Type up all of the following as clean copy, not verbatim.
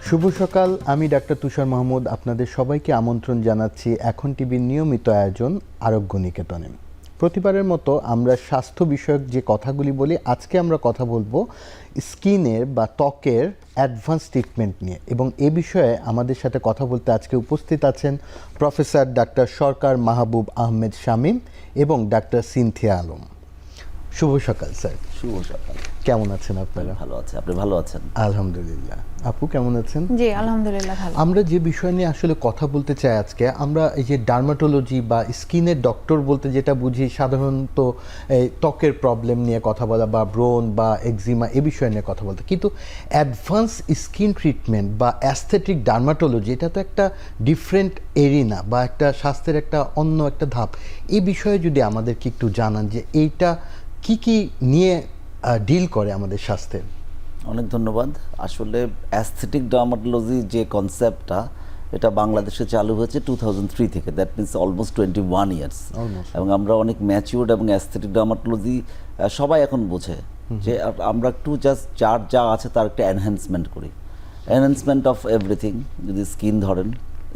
শুভ সকাল। আমি ডাক্তার তুষার মাহমুদ আপনাদের সবাইকে আমন্ত্রণ জানাচ্ছি এখন টিভির নিয়মিত আয়োজন আরোগ্য নিকেতনে। প্রতিবারের মতো আমরা স্বাস্থ্য বিষয়ক যে কথাগুলি বলি, আজকে আমরা কথা বলবো স্কিনের বা ত্বকের অ্যাডভান্স ট্রিটমেন্ট নিয়ে, এবং এ বিষয়ে আমাদের সাথে কথা বলতে আজকে উপস্থিত আছেন প্রফেসর ডাক্তার সরকার মাহবুব আহমেদ শামীম এবং ডাক্তার সিনথিয়া আলম। শুভ সকাল স্যার। শুভ সকাল। কেমন আছেন আপনারা? ভালো আছে, আপনি ভালো আছেন? আলহামদুলিল্লাহ। আপু কেমন আছেন? জি আলহামদুলিল্লাহ ভালো। আমরা যে বিষয় নিয়ে আসলে কথা বলতে চাই আজকে, আমরা এই যে ডার্মাটোলজি বা স্কিনের ডক্টর বলতে যেটা বুঝি সাধারণত ত্বকের প্রবলেম নিয়ে কথা বলা বা ব্রণ বা এক্সিমা এ বিষয় নিয়ে কথা বলতে, কিন্তু অ্যাডভান্স স্কিন ট্রিটমেন্ট বা অ্যাস্থেটিক ডার্মাটোলজি এটা তো একটা ডিফারেন্ট এরিনা বা একটা স্বাস্থ্যের একটা অন্য একটা ধাপ। এই বিষয়ে যদি আমাদেরকে একটু জানান যে এইটা কি কি নিয়ে ডিল করে আমাদের স্বাস্থ্যের। অনেক ধন্যবাদ। আসলে অ্যাস্থেটিক ডার্মাটোলজি যে কনসেপ্টটা, এটা বাংলাদেশে চালু হয়েছে 2003 থেকে, দ্যাট মিনস অলমোস্ট 21 ইয়ার্স। এবং আমরা অনেক ম্যাচিউরড এবং অ্যাস্থেটিক ডার্মাটোলজি সবাই এখন বোঝে যে আমরা একটু জাস্ট যার যা আছে তার একটা এনহ্যান্সমেন্ট করি, এনহ্যান্সমেন্ট অফ এভরিথিং। যদি স্কিন ধরেন,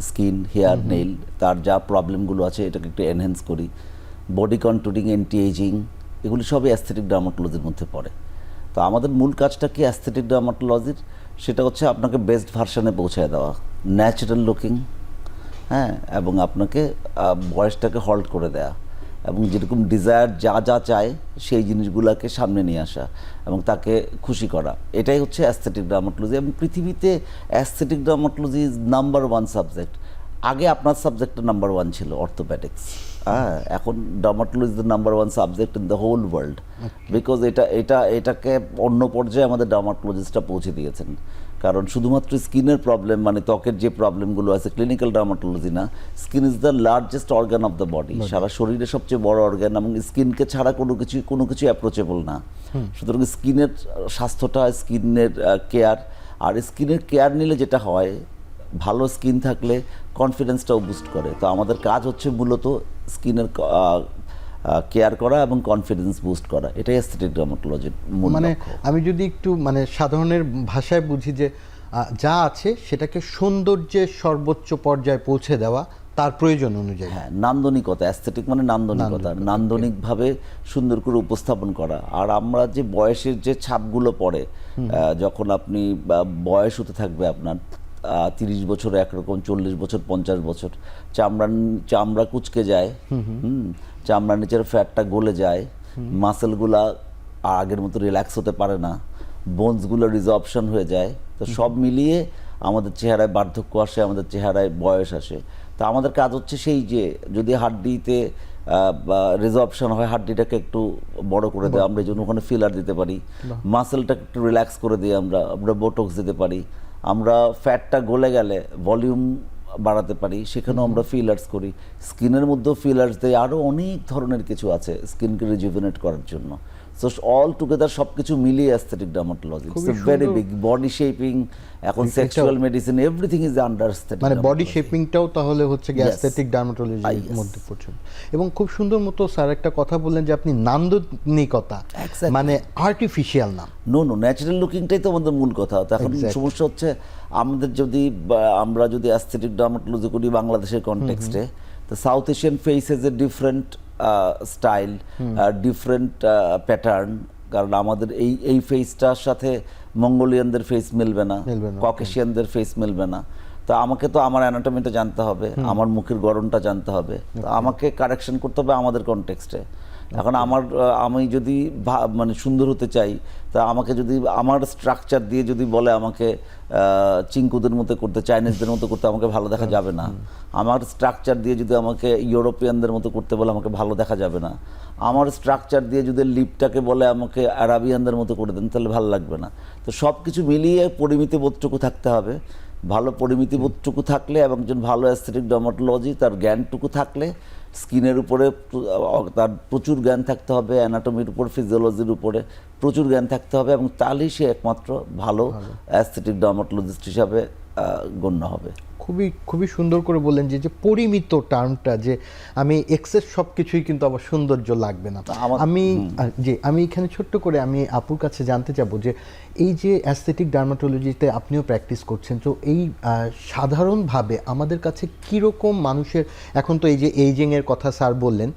স্কিন, হেয়ার, নেইল, তার যা প্রবলেমগুলো আছে এটাকে একটু এনহ্যান্স করি। বডি কন্ট্যুরিং, অ্যান্টি এজিং, এগুলি সবই অ্যাস্থেটিক ডার্মাটোলজির মধ্যে পড়ে। তো আমাদের মূল কাজটা কি অ্যাস্থেটিক ডার্মাটোলজির? সেটা হচ্ছে আপনাকে বেস্ট ভার্সনে পৌঁছায় দেওয়া, ন্যাচারাল লুকিং, হ্যাঁ, এবং আপনাকে বয়সটাকে হল্ট করে দেয়া, এবং যেরকম ডিজায়ার যা যা চায় সেই জিনিসগুলোকে সামনে নিয়ে আসা এবং তাকে খুশি করা, এটাই হচ্ছে অ্যাস্থেটিক ডার্মাটোলজি। এবং পৃথিবীতে aesthetic dermatology is number one subject. আগে আপনার সাবজেক্টটা নাম্বার ওয়ান ছিল, অর্থোপ্যাডিক্স। হ্যাঁ, এখন dermatology is the number one subject in the whole world, because এটাকে অন্য পর্যায়ে আমাদের ডার্মাটোলজিস্টরা পৌঁছে দিয়েছেন। কারণ শুধুমাত্র স্কিনের প্রবলেম, মানে ত্বকের যে প্রবলেমগুলো আছে, ক্লিনিক্যাল ডার্মাটোলজি না, skin is the largest organ of the body, সারা শরীরের সবচেয়ে বড় অর্গান, এবং স্কিনকে ছাড়া কোনো কিছু অ্যাপ্রোচেবল না। সুতরাং স্কিনের স্বাস্থ্যটা, স্কিনের কেয়ার, আর স্কিনের কেয়ার নিলে যেটা হয়, ভালো স্কিন থাকলে কনফিডেন্সটাও বুস্ট করে। তো আমাদের কাজ হচ্ছে মূলত স্কিনের কেয়ার করা এবং কনফিডেন্স বুস্ট করা, এটাই অ্যাস্থেটিক ডার্মাটোলজির মূল লক্ষ্য। মানে আমি যদি একটু সাধারণের ভাষায় বুঝি যে যা আছে সেটাকে সৌন্দর্যের সর্বোচ্চ পর্যায়ে পৌঁছে দেওয়া তার প্রয়োজন অনুযায়ী। হ্যাঁ, নান্দনিকতা, অ্যাস্থেটিক মানে নান্দনিকতা, নান্দনিকভাবে সুন্দর করে উপস্থাপন করা। আর আমরা যে বয়সের যে ছাপগুলো পড়ে, যখন আপনি বয়স হতে থাকবে আপনার 30 বছর একরকম, 40 বছর, 50 বছর, চামড়া কুচকে যায়, চামড়ার নিচের ফ্যাটটা গলে যায়, মাসেলগুলা আগের মতো রিল্যাক্স হতে পারে না, বোনসগুলো রিজর্পশন হয়ে যায়। তো সব মিলিয়ে আমাদের চেহারায় বার্ধক্য আসে, আমাদের চেহারায় বয়স আসে। তো আমাদের কাজ হচ্ছে সেই যে যদি হাড্ডিতে রিজর্পশন হয়, হাড্ডিটাকে একটু বড় করে দেয়, আমরা এই জন্য ওখানে ফিলার দিতে পারি। মাসেলটাকে একটু রিল্যাক্স করে দিয়ে আমরা বোটক্স দিতে পারি। আমরা ফ্যাটটা গলে গেলে ভলিউম বাড়াতে পারি, সেখানেও আমরা ফিলার্স করি। স্কিনের মধ্যেও ফিলার্স দেয়, আরও অনেক ধরনের কিছু আছে স্কিনকে রিজুভিনেট করার জন্য। সো অল টুগেদার সব কিছু মিলিয়ে aesthetic dermatology, it's a very big. Body shaping, এখন sexual medicine, everything is under aesthetic. মানে বডি শেপিংটাও তাহলে হচ্ছে অ্যাস্থেটিক ডার্মাটোলজির মধ্যে পড়ছে। এবং খুব সুন্দর মতো স্যার একটা কথা বললেন যে আপনি নান্দনিকতা, মানে আর্টিফিশিয়াল না, নো, ন্যাচারাল লুকিংটাই তো আমাদের মূল কথা। তো এখন সমস্যা হচ্ছে আমাদের আমরা যদি অ্যাস্থেটিক ডার্মাটোলজি করি বাংলাদেশের কনটেক্সটে, তো south Asian face has a different style, different pattern. কারণ আমাদের এই ফেসটার সাথে মঙ্গোলিয়ানদের ফেস মিলবে না, ককেশিয়ানদের ফেস মিলবে না। তো আমাকে তো আমার অ্যানাটমিটা জানতে হবে, আমার মুখের গড়নটা জানতে হবে, তো আমাকে কারেকশন করতে হবে আমাদের কনটেক্সটে। এখন আমি যদি মানে সুন্দর হতে চাই, তা আমাকে যদি আমার স্ট্রাকচার দিয়ে যদি বলে আমাকে চিঙ্কুদের মতো করতে, চাইনিজদের মতো করতে, আমাকে ভালো দেখা যাবে না। আমার স্ট্রাকচার দিয়ে যদি আমাকে ইউরোপিয়ানদের মতো করতে বলে, আমাকে ভালো দেখা যাবে না। আমার স্ট্রাকচার দিয়ে যদি লিপটাকে বলে আমাকে আরাবিয়ানদের মতো করে দেন, তাহলে ভালো লাগবে না। তো সব কিছু মিলিয়ে পরিমিতি বোধটুকু থাকতে হবে। ভালো পরিমিতি বোধটুকু থাকলে এবং একজন ভালো অ্যাস্থেটিক ডার্মাটোলজি তার জ্ঞানটুকু থাকলে, স্কিনের উপরে তার প্রচুর জ্ঞান থাকতে হবে, অ্যানাটমির উপর, ফিজিওলজির উপরে প্রচুর জ্ঞান থাকতে হবে, এবং তাহলেই সে একমাত্র ভালো অ্যাস্থেটিক ডার্মাটোলজিস্ট হিসাবে গণ্য হবে। খুবই খুবই সুন্দর করে বললেন যে যে পরিমিত টার্মটা, যে আমি এক্সেস সব কিছুই কিন্তু আবার সৌন্দর্য লাগবে না। আমি এখানে ছোট্ট করে আমি আপুর কাছে জানতে চাবো যে এই যে অ্যাস্থেটিক ডার্মাটোলজিতে আপনিও প্র্যাকটিস করছেন, তো এই সাধারণভাবে আমাদের কাছে কীরকম মানুষের, এখন তো এই যে এইজিংয়ের কথা স্যার বললেন,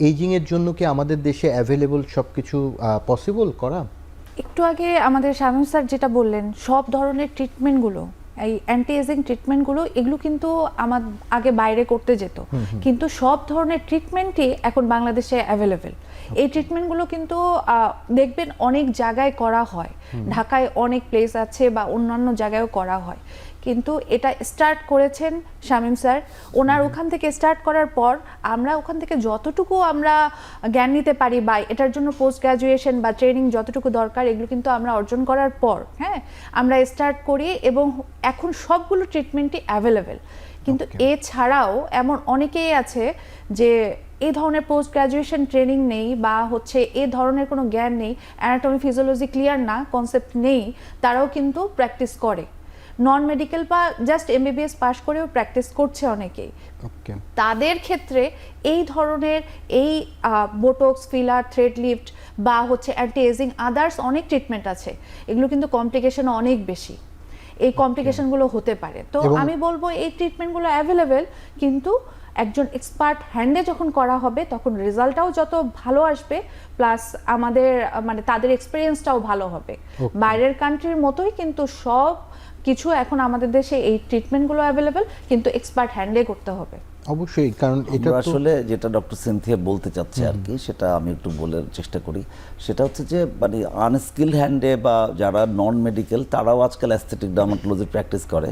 এইজিংয়ের জন্য কি আমাদের দেশে অ্যাভেলেবল সব কিছু পসিবল করা? একটু আগে আমাদের শামীম স্যার যেটা বললেন, সব ধরনের ট্রিটমেন্টগুলো, এই অ্যান্টি এজিং ট্রিটমেন্টগুলো, এগুলো কিন্তু আমার আগে বাইরে করতে যেত, কিন্তু সব ধরনের ট্রিটমেন্টই এখন বাংলাদেশে অ্যাভেলেবেল। এই ট্রিটমেন্টগুলো কিন্তু দেখবেন অনেক জায়গায় করা হয়, ঢাকায় অনেক প্লেস আছে বা অন্যান্য জায়গায়ও করা হয়, কিন্তু এটা স্টার্ট করেছেন শামীম স্যার। ওনার ওখান থেকে স্টার্ট করার পর আমরা ওখান থেকে যতটুকু আমরা জ্ঞান নিতে পারি বা এটার জন্য পোস্ট গ্র্যাজুয়েশন বা ট্রেনিং যতটুকু দরকার, এগুলো কিন্তু আমরা অর্জন করার পর আমরা স্টার্ট করি এবং এখন সবগুলো ট্রিটমেন্টই অ্যাভেলেবেল। কিন্তু এছাড়াও এমন অনেকেই আছে যে এই ধরনের পোস্ট গ্র্যাজুয়েশন ট্রেনিং নেই বা এই ধরনের কোনো জ্ঞান নেই, অ্যানাটমি ফিজিওলজি ক্লিয়ার না, কনসেপ্ট নেই, তারাও কিন্তু প্র্যাকটিস করে। নন মেডিকেল বা জাস্ট এমবিবিএস পাশ করেও প্র্যাকটিস করছে অনেকেই। তাদের ক্ষেত্রে এই ধরনের এই বোটক্স, ফিলার, থ্রেড লিফট বা অ্যান্টি এজিং আদার্স অনেক ট্রিটমেন্ট আছে, এগুলো কিন্তু কমপ্লিকেশন অনেক বেশি, এই কমপ্লিকেশনগুলো হতে পারে। তো আমি বলবো এই ট্রিটমেন্টগুলো অ্যাভেলেবেল, কিন্তু একজন এক্সপার্ট হ্যান্ডে যখন করা হবে তখন রেজাল্টটাও যত ভালো আসবে, প্লাস আমাদের তাদের এক্সপিরিয়েন্সটাও ভালো হবে। বাইরের কান্ট্রির মতোই কিন্তু সব কিছু এখন আমাদের দেশে এই ট্রিটমেন্টগুলো অ্যাভেলেবেল, কিন্তু এক্সপার্ট হ্যান্ডে করতে হবে। অবশ্যই, কারণ এটা আসলে যেটা ডক্টর সিনথিয়া বলতে চাচ্ছে আর কি, সেটা আমি একটু বলার চেষ্টা করি। সেটা হচ্ছে যে আনস্কিল হ্যান্ডে বা যারা নন মেডিকেল তারাও আজকাল অ্যাস্থেটিক ডার্মাটোলজি প্র্যাকটিস করে।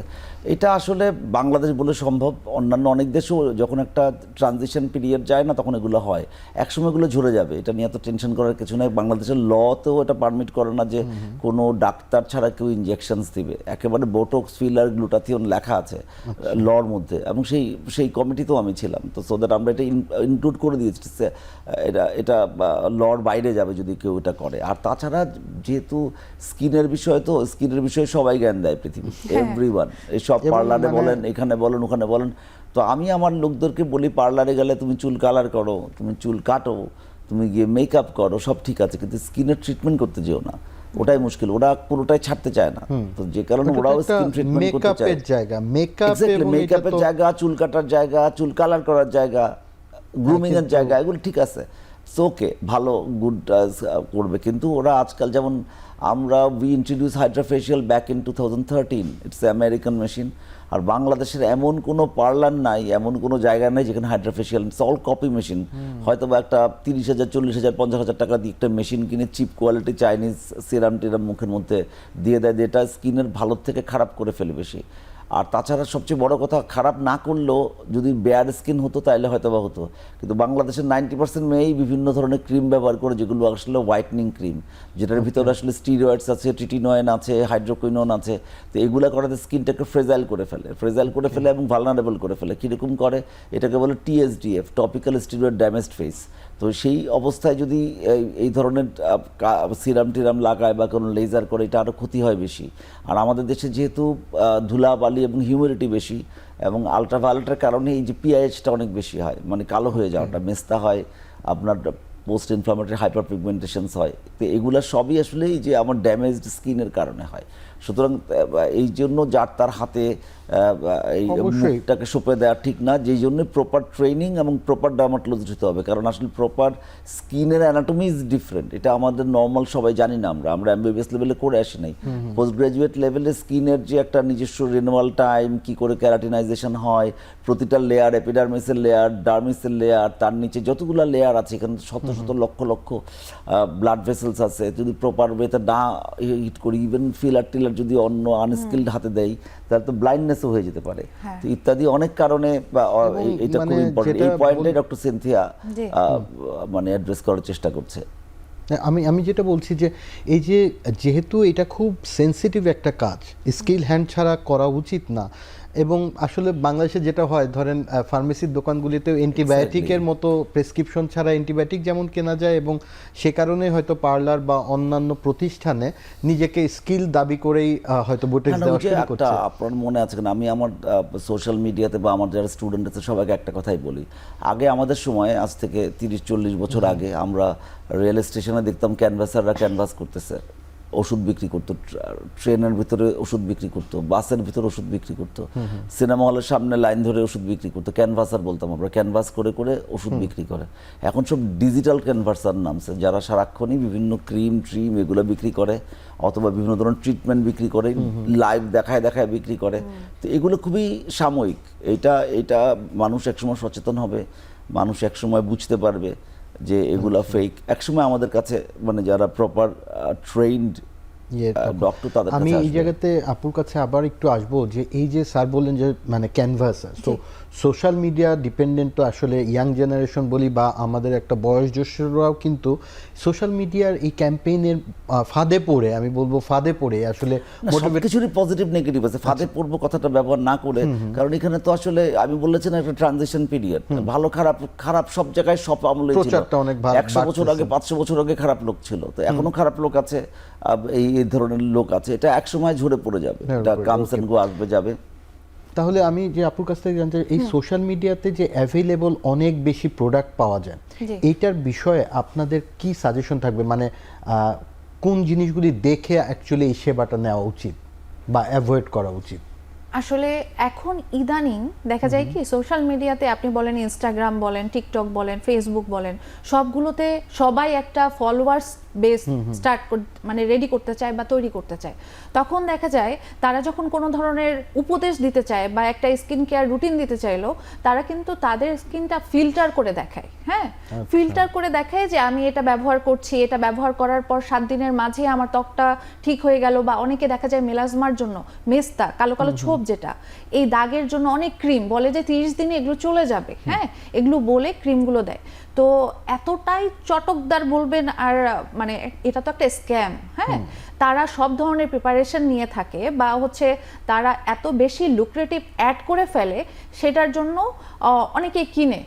এটা আসলে বাংলাদেশ বলে সম্ভব, অন্যান্য অনেক দেশেও যখন একটা ট্রানজিশন পিরিয়ড যায় না তখন এগুলো হয়, একসময় এগুলো ঝরে যাবে, এটা নিয়ে এত টেনশন করার কিছু নেই। বাংলাদেশের লতেও এটা পারমিট করে না যে কোনো ডাক্তার ছাড়া কেউ ইনজেকশনস দিবে, একেবারে বোটক্স, ফিলার, গ্লুটাথিয়ন লেখা আছে লর মধ্যে, এবং সেই কমিটিতেও আমি ছিলাম। তো সো দ্যাট আমরা এটা ইনক্লুড করে দিয়েছি, এটা লর বাইরে যাবে যদি কেউ এটা করে। আর তাছাড়া যেহেতু স্কিনের বিষয়, তো স্কিনের বিষয়ে সবাই জ্ঞান দেয় পৃথিবী, এভরিওয়ান, এইসব পার্লারে বলেন, এখানে বলেন, ওখানে বলেন। তো আমি আমার লোকদেরকে বলি, পার্লারে গেলে তুমি চুল কালার করো, তুমি চুল কাটো, তুমি গিয়ে মেকআপ করো, সব ঠিক আছে, কিন্তু স্কিনের ট্রিটমেন্ট করতে যেও না, ওটাই মুশকিল, ওরা পুরোটাই ছাড়তে চায় না। তো যে কারণে ওরাও স্কিন ট্রিটমেন্ট করতে চায়, মেকআপের জায়গা, চুল কাটার জায়গা, চুল কালার করার জায়গা, গ্রুমিং এর জায়গা, এগুলো ঠিক আছে, ওকে, ভালো, গুড করবে। কিন্তু ওরা আজকাল, যেমন we introduce HydraFacial back in 2013, it's American machine. আর বাংলাদেশের এমন কোনো পার্লার নাই, এমন কোনো জায়গা নাই যেখানে HydraFacial, it's all copy machine. হয়তো বা একটা 30,000, 40,000, 50,000 টাকা দিয়ে একটা মেশিন কিনে চিপ কোয়ালিটি চাইনিজ সিরাম টিরাম মুখের মধ্যে দিয়ে দেয়, যেটা স্কিনের ভালোর থেকে খারাপ করে ফেলে বেশি। আর তাছাড়া সবচেয়ে বড় কথা, খারাপ না করলেও যদি বেয়ার স্কিন হতো তাহলে হয়তো বা হতো, কিন্তু বাংলাদেশের 90% মেয়েই বিভিন্ন ধরনের ক্রিম ব্যবহার করে, যেগুলো আসলে হোয়াইটনিং ক্রিম, যেটার ভিতরে আসলে স্টিরয়েডস আছে, ট্রিটিনয়েন আছে, হাইড্রোকুইনোন আছে। তো এগুলো করাতে স্কিনটাকে ফ্রেজাইল করে ফেলে এবং ভালনারেবল করে ফেলে। কীরকম করে, এটাকে বলে TSDF, topical steroid damaged face. তো সেই অবস্থায় যদি এই ধরনের সিরাম টিরাম লাগায় বা কোনো লেজার করে, এটা আরও ক্ষতি হয় বেশি। আর আমাদের দেশে যেহেতু ধুলাবালি এবং হিউমিডিটি বেশি, এবং আলট্রাভায়োলেটের কারণে এই যে পিআইএইচটা অনেক বেশি হয়, কালো হয়ে যাওয়াটা, মেস্তা হয়, আপনার পোস্ট ইনফ্লামেটরি হাইপার পিগমেন্টেশনস হয়। তো এগুলো সবই আসলে এই যে আমার ড্যামেজড স্কিনের কারণে হয়। সুতরাং এই জন্য যার তার হাতে এই মুখটাকে সঁপে দেওয়া ঠিক না, যেই জন্য প্রপার ট্রেনিং এবং প্রপার ডার্মাটোলজিস্ট হতে হবে। কারণ আসলে প্রপার স্কিনের অ্যানাটমি ইজ ডিফারেন্ট, এটা আমাদের নর্মাল সবাই জানি না, আমরা এমবিবিএস লেভেলে করে আসি নাই। পোস্ট গ্রাজুয়েট লেভেলে স্কিনের যে একটা নিজস্ব রিনিউয়াল টাইম, কি করে ক্যারাটিনাইজেশন হয়, প্রতিটা লেয়ার, এপিডার্মিসের লেয়ার, ডার্মিসের লেয়ার, তার নিচে যতগুলো লেয়ার আছে, এখানে শত শত লক্ষ লক্ষ ব্লাড ভেসেলস আছে, যদি প্রপার ওয়েতে না হিট করি, ইভেন ফিলার টিলার যদি অন্য আনস্কিলড হাতে দেয়, তাহলে তো ব্লাইন্ডনেসও হয়ে যেতে পারে। তো ইত্যাদি অনেক কারণে এটা খুব ইম্পর্টেন্ট। এই পয়েন্টে ডক্টর সিনথিয়া অ্যাড্রেস করার চেষ্টা করছে। আমি যেটা বলছি যে এই যেহেতু এটা খুব সেনসিটিভ একটা কাজ, স্কিল হ্যান্ড ছাড়া করা উচিত না, এবং আসলে বাংলাদেশে যেটা হয় ধরেন ফার্মেসির দোকানগুলিতেও অ্যান্টিবায়োটিকের মতো প্রেসক্রিপশন ছাড়া অ্যান্টিবায়োটিক যেমন কেনা যায়, এবং সে কারণে হয়তো পার্লার বা অন্যান্য প্রতিষ্ঠানে নিজেকে স্কিল দাবি করেই হয়তো বুটেক্স দেওয়া শুরু করছে। আপনার মনে আছে কিনা, আমি আমার সোশ্যাল মিডিয়াতে বা আমার যারা স্টুডেন্ট আছে সবাইকে একটা কথাই বলি, আগে আমাদের সময় আজ থেকে 30-40 বছর আগে আমরা রেল স্টেশনে দেখতাম ক্যানভাসাররা ক্যানভাস করতেছে, ওষুধ বিক্রি করতো, ট্রেনের ভিতরে ওষুধ বিক্রি করতো, বাসের ভিতরে ওষুধ বিক্রি করতো, সিনেমা হলের সামনে লাইন ধরে ওষুধ বিক্রি করতো, ক্যানভাসার বলতাম আমরা, ক্যানভাস করে করে ওষুধ বিক্রি করে। এখন সব ডিজিটাল ক্যানভাসার নামছে, যারা সারাক্ষণই বিভিন্ন ক্রিম ট্রিম এগুলো বিক্রি করে, অথবা বিভিন্ন ধরনের ট্রিটমেন্ট বিক্রি করে, লাইভ দেখায় দেখায় বিক্রি করে। তো এগুলো খুবই সাময়িক, এটা মানুষ একসময় সচেতন হবে, মানুষ একসময় বুঝতে পারবে যে এগুলা ফেক। একসময় আমাদের কাছে মানে যারা প্রপার ট্রেইনড ডক্টর তাদের কাছে আমি এই আসবে। জায়গাতে আপুর কাছে আবার একটু আসবো যে এই যে স্যার বললেন যে মানে ক্যানভাস, তো সোশ্যাল মিডিয়া ডিপেন্ডেন্ট তো আসলে ইয়াং জেনারেশন বলি বা আমাদের একটা বয়োজ্যেষ্ঠরাও কিন্তু সোশ্যাল মিডিয়ার এই ক্যাম্পেইনের ফাঁদে পড়ে, আমি বলবো ফাঁদে পড়ে আসলে কিছুরই পজিটিভ নেগেটিভ আছে, ফাঁদে পড়বো কথাটা ব্যবহার না করে, কারণ এখানে তো আসলে আমি বলেছি না একটা ট্রানজিশন পিরিয়ড, ভালো খারাপ সব জায়গায় সব আমলে ছিল। প্রচারটা অনেক 100 বছর আগে 500 বছর আগে খারাপ লোক ছিল, তো এখনো খারাপ লোক আছে, এই ধরনের লোক আছে, এটা এক সময় ঝরে পড়ে যাবে, এটা কামস এন্ড গো, আসবে যাবে। তাহলে আমি যে আপুর কাছ থেকে জানতে চাই, এই সোশ্যাল মিডিয়াতে যে অ্যাভেলেবল অনেক বেশি প্রোডাক্ট পাওয়া যায়, এইটার বিষয়ে আপনাদের কি সাজেশন থাকবে? মানে কোন জিনিসগুলি দেখে অ্যাকচুয়ালি এই সেবাটা নেওয়া উচিত বা অ্যাভয়েড করা উচিত? আসলে এখন ইদানিং দেখা যায় কি সোশ্যাল মিডিয়াতে আপনি বলেন ইনস্টাগ্রাম বলেন, টিকটক বলেন, ফেসবুক বলেন, সবগুলোতে সবাই একটা ফলোয়ার্স বেস মানে রেডি করতে চায় বা তৈরি করতে চায়। তখন দেখা যায় তারা যখন কোনো ধরনের উপদেশ দিতে চায় বা একটা স্কিন কেয়ার রুটিন দিতে চাইলো, তারা কিন্তু তাদের স্কিনটা ফিল্টার করে দেখায়। হ্যাঁ, ফিল্টার করে দেখায় যে আমি এটা ব্যবহার করছি, এটা ব্যবহার করার পর 7 দিনের মাঝে আমার ত্বকটা ঠিক হয়ে গেল। বা অনেকে দেখা যায় মেলাজমার জন্য মেস্তা, কালো কালো ছোপ, যেটা এই দাগের জন্য অনেক ক্রিম বলে যে 30 দিনে এগুলো চলে যাবে। হ্যাঁ, এগুলো বলে ক্রিমগুলো দেয়। তো এতটাই চটকদার বলবেন, আর মানে এটা তো একটা স্ক্যাম। হ্যাঁ, তারা সব ধরনের প্রিপারেশন নিয়ে থাকে বা হচ্ছে তারা এত বেশি লুক্রেটিভ অ্যাড করে ফেলে, সেটার জন্য অনেকে কিনে।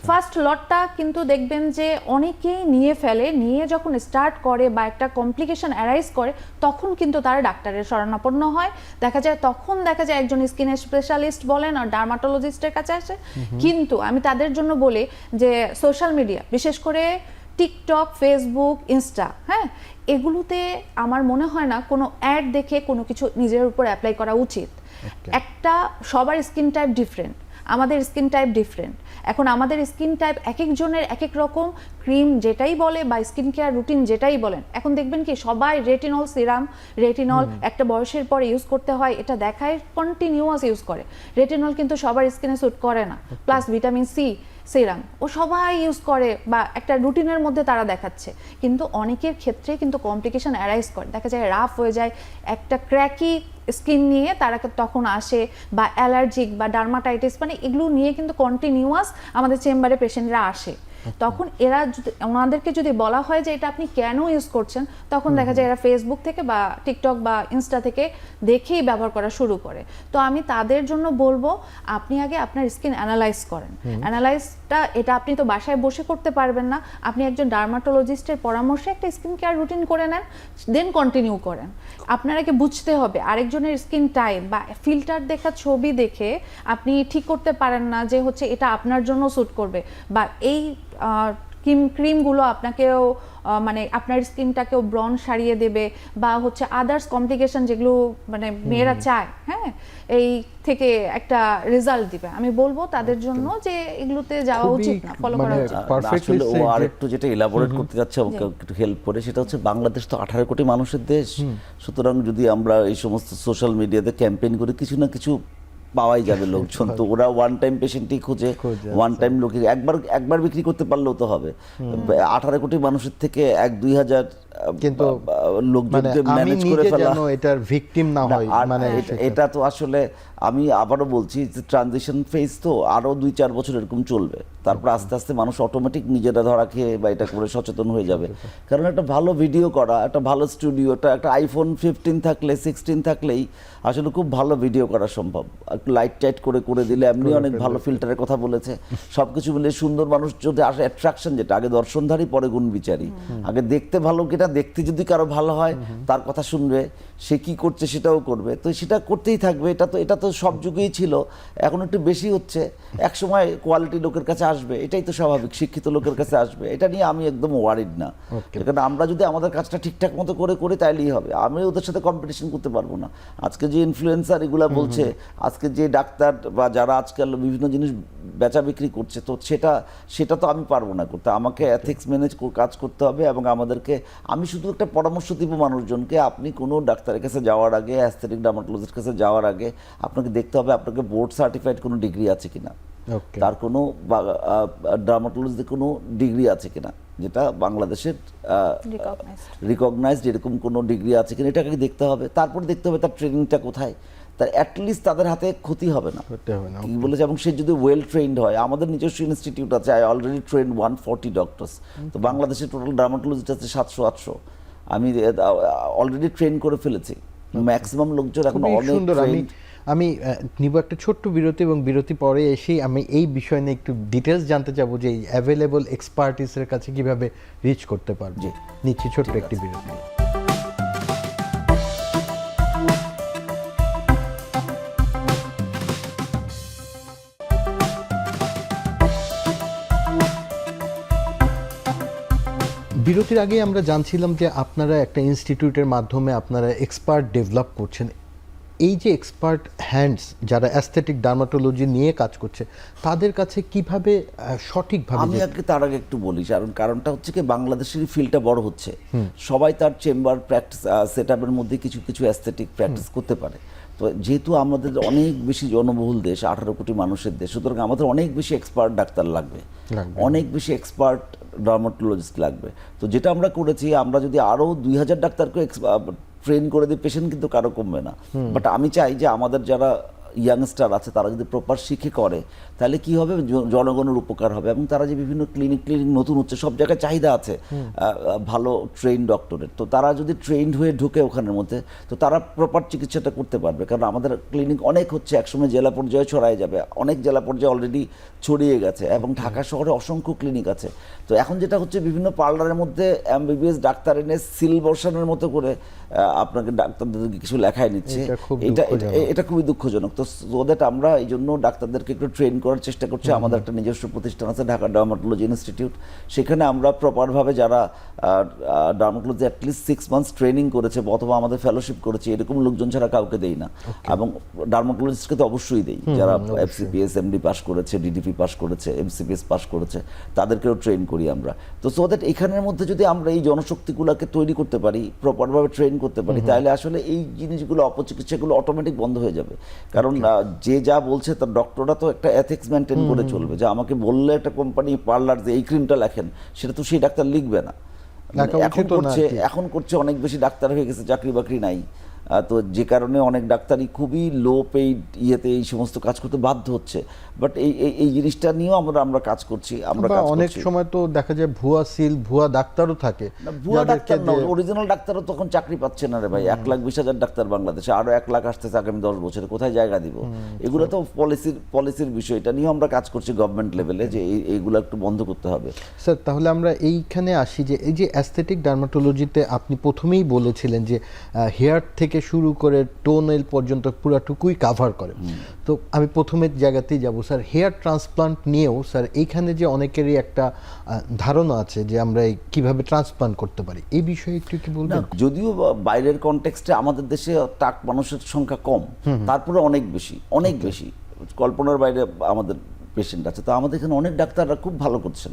ফার্স্ট লটটা কিন্তু দেখবেন যে অনেকেই নিয়ে ফেলে, নিয়ে যখন স্টার্ট করে বা একটা কমপ্লিকেশন অ্যারাইজ করে, তখন কিন্তু তারা ডাক্তারের শরণাপন্ন হয়। দেখা যায় তখন দেখা যায় একজন স্কিন স্পেশালিস্ট বলেন আর ডার্মাটোলজিস্টের কাছে আসে। কিন্তু আমি তাদের জন্য বলি যে সোশ্যাল মিডিয়া, বিশেষ করে টিকটক, ফেসবুক, ইনস্টা, হ্যাঁ, এগুলোতে আমার মনে হয় না কোনো অ্যাড দেখে কোনো কিছু নিজের উপর অ্যাপ্লাই করা উচিত। একটা সবার স্কিন টাইপ ডিফারেন্ট, আমাদের স্কিন টাইপ ডিফারেন্ট। এখন আমাদের স্কিন টাইপ এক একজনের এক এক রকম, ক্রিম যেটাই বলে বা স্কিন কেয়ার রুটিন যেটাই বলেন, এখন দেখবেন কি সবাই রেটিনল সিরাম, রেটিনল একটা বয়সের পরে ইউজ করতে হয়, এটা দেখায় কন্টিনিউয়াস ইউজ করে। রেটিনল কিন্তু সবার স্কিনে স্যুট করে না, প্লাস ভিটামিন সি সিরাম ও সবাই ইউজ করে বা একটা রুটিনের মধ্যে তারা দেখাচ্ছে, কিন্তু অনেকের ক্ষেত্রে কিন্তু কমপ্লিকেশন অ্যারাইজ করে। দেখা যায় রাফ হয়ে যায়, একটা ক্র্যাকি স্কিন নিয়ে তারা তখন আসে, বা অ্যালার্জিক বা ডার্মাটাইটিস, মানে এগুলো নিয়ে কিন্তু কন্টিনিউয়াস আমাদের চেম্বারে পেশেন্টরা আসে। তখন এরা ওনাদেরকে যদি বলা হয় যে এটা আপনি কেন ইউজ করছেন, তখন দেখা যায় এরা ফেসবুক থেকে বা টিকটক বা ইনস্টা থেকে দেখেই ব্যবহার করা শুরু করে। তো আমি তাদের জন্য বলবো, আপনি আগে আপনার স্কিন অ্যানালাইজ করেন। অ্যানালাইজটা এটা আপনি তো বাসায় বসে করতে পারবেন না, আপনি একজন ডার্মাটোলজিস্টের পরামর্শে একটা স্কিন কেয়ার রুটিন করে নেন, দেন কন্টিনিউ করেন। আপনাকে বুঝতে হবে আরেকজনের স্কিন টাইপ বা ফিল্টার দেখা ছবি দেখে আপনি ঠিক করতে পারেন না যে হচ্ছে এটা আপনার জন্য স্যুট করবে, বা এই ক্রিমগুলো আপনাকেও মানে আপনার স্কিনটাকেও ব্রন সারিয়ে দেবে, বা হচ্ছে আদার্স কমপ্লিকেশন যেগুলো মানে মেয়েরা চায়, হ্যাঁ, এই থেকে একটা রেজাল্ট দিবে। আমি বলবো তাদের জন্য যে এগুলোতে যাওয়া উচিত না, ফলো করা উচিত। আসলে ও আরেকটু যেটা এলাবোরেট করতে যাচ্ছে, ওকে একটু হেল্প করে, সেটা হচ্ছে বাংলাদেশ তো 18 কোটি মানুষের দেশ। সুতরাং যদি আমরা এই সমস্ত সোশ্যাল মিডিয়াতে ক্যাম্পেইন করি, কিছু না কিছু পাওয়াই যাবে লোকজন। তো ওরা ওয়ান টাইম পেশেন্টই খোঁজে, ওয়ান টাইম লোকে একবার বিক্রি করতে পারলেও তো হবে। 18 কোটি মানুষের থেকে 1-2 হাজার লোক যদি ম্যানেজ করে ফেলা, এটার ভিকটিম না হয়, মানে এটা তো আসলে আমি আবারও বলছি যে ট্রানজিশন ফেজ তো আরও 2-4 বছর এরকম চলবে, তারপর আস্তে আস্তে মানুষ অটোমেটিক নিজেরা ধরা খেয়ে বা এটা করে সচেতন হয়ে যাবে। কারণ একটা ভালো ভিডিও করা, একটা ভালো স্টুডিও, একটা আইফোন 15 থাকলে 16 থাকলেই আসলে খুব ভালো ভিডিও করা সম্ভব। একটু লাইট টাইট করে করে দিলে, এমনি অনেক ভালো ফিল্টারের কথা বলেছে, সব কিছু মিলে সুন্দর মানুষ যদি আসে, অ্যাট্রাকশন যেটা, আগে দর্শনধারী পরে গুণ বিচারী, আগে দেখতে ভালো কিনা, দেখতে যদি কারো ভালো হয় তার কথা শুনবে, সে কি করছে সেটাও করবে, তো সেটা করতেই থাকবে। এটা তো সব যুগেই ছিল, এখন একটু বেশি হচ্ছে, একসময় কোয়ালিটি লোকের কাছে আসবে, এটাই তো স্বাভাবিক, শিক্ষিত লোকের কাছে আসবে, এটা নিয়ে আমি একদম ওয়ারিড না। কারণ আমরা যদি আমাদের কাজটা ঠিকঠাক মতো করে করি তাইলেই হবে, আমি ওদের সাথে কম্পিটিশন করতে পারবো না। আজকে যে ইনফ্লুয়েন্সার এগুলা বলছে, আজকে যে ডাক্তার বা যারা আজকাল বিভিন্ন জিনিস বেচা বিক্রি করছে, তো সেটা তো আমি পারবো না করতে, আমাকে এথিক্স মেনে কাজ করতে হবে। এবং আমি শুধু একটা পরামর্শ দিব মানুষজনকে, আপনি কোনো ডাক্তারের কাছে যাওয়ার আগে, অ্যাস্থেটিক ডার্মাটোলজিস্টের কাছে যাওয়ার আগে আপনাকে দেখতে হবে আপনাকে বোর্ড সার্টিফাইড কোনো ডিগ্রি আছে কিনা, তার কোনো ডার্মাটোলজিতে কোনো ডিগ্রি আছে কিনা, যেটা বাংলাদেশের রিকগনাইজড, এরকম কোনো ডিগ্রি আছে কিনা, এটাকে দেখতে হবে। তারপর দেখতে হবে তার ট্রেনিংটা কোথায়, তার অ্যাটলিস্ট তাদের হাতে ক্ষতি হবে না কি বলেছে। এবং সে যদি ওয়েল ট্রেন্ড হয়, আমাদের নিজস্ব ইনস্টিটিউট আছে, আই অলরেডি ট্রেন্ড 140 ডক্টরস, তো বাংলাদেশের টোটাল ডার্মাটোলজিস্ট আছে 700-800, আমি অলরেডি ট্রেন করে ফেলেছি, ম্যাক্সিমাম লোকজন এখন অনেক ট্রেন্ড। আমি নিব একটা ছোট্ট বিরতি, এবং বিরতি পরে এসেই আমি এই বিষয় নিয়ে একটু ডিটেলস জানতে চাবো যে এই অ্যাভেলেবল এক্সপার্টিসের কাছে কিভাবে রিচ করতে পারবে। নিচ্ছি ছোট্ট একটি বিরতি। বিরতির আগে আমরা জানছিলাম যে আপনারা একটা ইনস্টিটিউটের মাধ্যমে আপনারা এক্সপার্ট ডেভেলপ করছেন। এই যে এক্সপার্ট হ্যান্ডস যারা অ্যাস্থেটিক ডার্মাটোলজি নিয়ে কাজ করছে, তাদের কাছে কিভাবে সঠিকভাবে, আমি তার আগে একটু বলি, কারণটা হচ্ছে কি বাংলাদেশের ফিল্ডটা বড় হচ্ছে, সবাই তার চেম্বার প্র্যাকটিস সেটআপের মধ্যে কিছু কিছু অ্যাস্থেটিক প্র্যাকটিস করতে পারে। তো যেহেতু আমাদের অনেক বেশি জনবহুল দেশ, 18 কোটি মানুষের দেশ, সুতরাং আমাদের অনেক বেশি এক্সপার্ট ডাক্তার লাগবে, অনেক বেশি এক্সপার্ট ডার্মাটোলজিস্ট লাগবে। তো যেটা আমরা করেছি, আমরা যদি আরও 2000 ডাক্তারকে ট্রেন করে দিই, পেশেন্ট কিন্তু কারো কমবে না। বাট আমি চাই যে আমাদের যারা ইয়াংস্টার আছে তারা যদি প্রপার শিখে করে, তাহলে কি হবে, জনগণের উপকার হবে। এবং তারা যে বিভিন্ন ক্লিনিক নতুন হচ্ছে, সব জায়গায় চাহিদা আছে ভালো ট্রেন ডক্টরের, তো তারা যদি ট্রেন্ড হয়ে ঢুকে ওখানের মধ্যে, তো তারা প্রপার চিকিৎসাটা করতে পারবে। কারণ আমাদের ক্লিনিক অনেক হচ্ছে, একসময় জেলা পর্যায়ে ছড়ায় যাবে, অনেক জেলা পর্যায়ে অলরেডি ছড়িয়ে গেছে, এবং ঢাকা শহরে অসংখ্য ক্লিনিক আছে। তো এখন যেটা হচ্ছে, বিভিন্ন পার্লারের মধ্যে এমবিবিএস ডাক্তার এনে সিল বসানোর মতো করে আপনাকে ডাক্তারদেরকে কিছু লেখায় নিচ্ছে, এটা খুবই দুঃখজনক। তো ওদের আমরা এই জন্য ডাক্তারদেরকে একটু ট্রেন করার চেষ্টা করছি। আমাদের একটা নিজস্ব প্রতিষ্ঠান আছে, ঢাকা ডার্মাটোলজি ইনস্টিটিউট, সেখানে আমরা প্রপারভাবে যারা ডার্মাটোলজি অ্যাটলিস্ট 6 মান্থস ট্রেনিং করেছে অথবা আমাদের ফেলোশিপ করেছে, এরকম লোকজন ছাড়া কাউকে দেই না। এবং ডার্মাটোলজিস্টকে তো অবশ্যই দেই, যারা এফসিপিএস এমডি পাস করেছে, ডিডিপি পাস করেছে, এমসিপিএস পাস করেছে, তাদেরকেও ট্রেন করি আমরা। তো সো দ্যাট এখানের মধ্যে যদি আমরা এই জনশক্তিগুলোকে তৈরি করতে পারি, প্রপারভাবে ট্রেন করতে পারি, তাহলে আসলে এই জিনিসগুলো, অপচিকিৎসাগুলো অটোমেটিক বন্ধ হয়ে যাবে। কারণ যে যা বলছে তার ডক্টররা তো একটা এথিক্স মেনটেন করে চলবে, যে আমাকে বললে একটা কোম্পানি পার্লার যে এই ক্রিমটা লেখেন, সেটা তো সেই ডাক্তার লিখবে না। এখন করছে অনেক বেশি ডাক্তার হয়ে গেছে, চাকরি বাকরি নাই, তো যে কারণে অনেক ডাক্তারই খুবই লো পেইড ইয়েতে এই সমস্ত কাজ করতে বাধ্য হচ্ছে। বাট এই জিনিসটা নিয়েও আমরা কাজ করছি। আমরা অনেক সময় তো দেখা যায় ভুয়া সিল, ভুয়া ডাক্তারও থাকে, ভুয়া ডাক্তার না, অরিজিনাল ডাক্তারও তখন চাকরি পাচ্ছে না রে ভাই। 1,20,000 ডাক্তার বাংলাদেশে, আরো 1 লাখ আসতেছে আগামী 10 বছরে, কোথায় জায়গা দিব? এগুলো তো পলিসির বিষয়, এটা নিয়েও আমরা কাজ করছি গভর্নমেন্ট লেভেলে, যে এইগুলো একটু বন্ধ করতে হবে। স্যার, তাহলে আমরা এইখানে আসি যে এই যে অ্যাস্থেটিক ডার্মাটোলজিতে আপনি প্রথমেই বলেছিলেন যে হেয়ার থেকে শুরু করে টোনেল পর্যন্ত পুরাটুকুই কাভার করে। তো আমি প্রথমের জায়গাতেই যাব স্যার, হেয়ার ট্রান্সপ্লান্ট নিয়েও স্যার এইখানে যে অনেকেরই একটা ধারণা আছে যে আমরা কিভাবে ট্রান্সপ্লান্ট করতে পারি, এই বিষয়ে একটু কি বলবেন? যদিও বাইরের কনটেক্সটে আমাদের দেশে টাক মানুষের সংখ্যা কম, তারপরে অনেক বেশি কল্পনার বাইরে আমাদের পেশেন্ট আছে। তো আমাদের এখানে অনেক ডাক্তাররা খুব ভালো করছেন,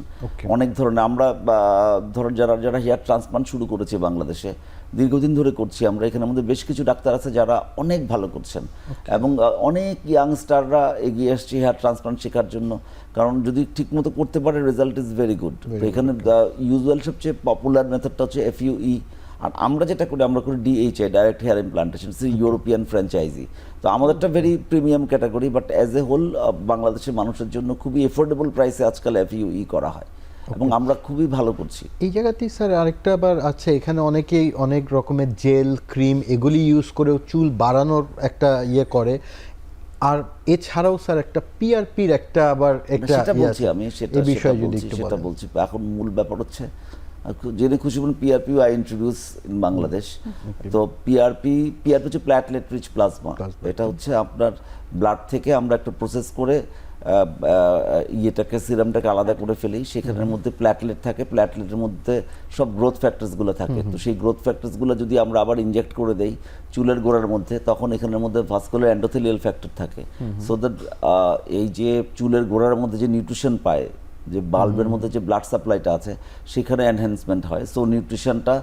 অনেক ধরনের। আমরা ধরেন যারা হেয়ার ট্রান্সপ্লান্ট শুরু করেছে বাংলাদেশে, দীর্ঘদিন ধরে করছি আমরা, এখানে আমাদের বেশ কিছু ডাক্তার আছে যারা অনেক ভালো করছেন, এবং অনেক ইয়াংস্টাররা এগিয়ে আসছে হেয়ার ট্রান্সপ্লান্ট শেখার জন্য। কারণ যদি ঠিকমতো করতে পারে, রেজাল্ট ইজ ভেরি গুড। তো এখানে ইউজুয়াল সবচেয়ে পপুলার মেথডটা হচ্ছে FUE, আর আমরা যেটা করি, আমরা করি DHI, direct hair implantation, European franchise. তো আমাদেরটা very premium category, but as a whole বাংলাদেশের মানুষের জন্য খুবই এফোর্ডেবল প্রাইসে আজকাল এফইউই করা হয় এবং আমরা খুবই ভালো করছি। এই জায়গাতেই স্যার আরেকটা আবার আছে, এখানে অনেকেই অনেক রকমের জেল ক্রিম এগুলি ইউজ করেও চুল বাড়ানোর একটা ইয়ে করে, আর এছাড়াও স্যার একটা পিআরপির একটা আবার একটা সেটা বলছি আমি, সেটা বলছি। এখন মূল ব্যাপার হচ্ছে জেনে খুশি বলুন, PRP I introduce in Bangladesh. তো পিআরপি হচ্ছে প্ল্যাটলেট রিচ প্লাজমা। এটা হচ্ছে আপনার ব্লাড থেকে আমরা একটা প্রসেস করে ইয়েটাকে, সিরামটাকে আলাদা করে ফেলি, সেখানের মধ্যে প্ল্যাটলেট থাকে, প্ল্যাটলেটের মধ্যে সব গ্রোথ ফ্যাক্টরসগুলো থাকে। তো সেই গ্রোথ ফ্যাক্টরসগুলো যদি আমরা আবার ইনজেক্ট করে দেই চুলের গোড়ার মধ্যে, তখন এখানের মধ্যে ভাস্কুলার এন্ডোথেলিয়াল ফ্যাক্টর থাকে, সো দ্যাট এই যে চুলের গোড়ার মধ্যে যে নিউট্রিশন পায়, যে বাল্বের মধ্যে যে ব্লাড সাপ্লাইটা আছে সেখানে এনহ্যান্সমেন্ট হয়, সো নিউট্রিশনটা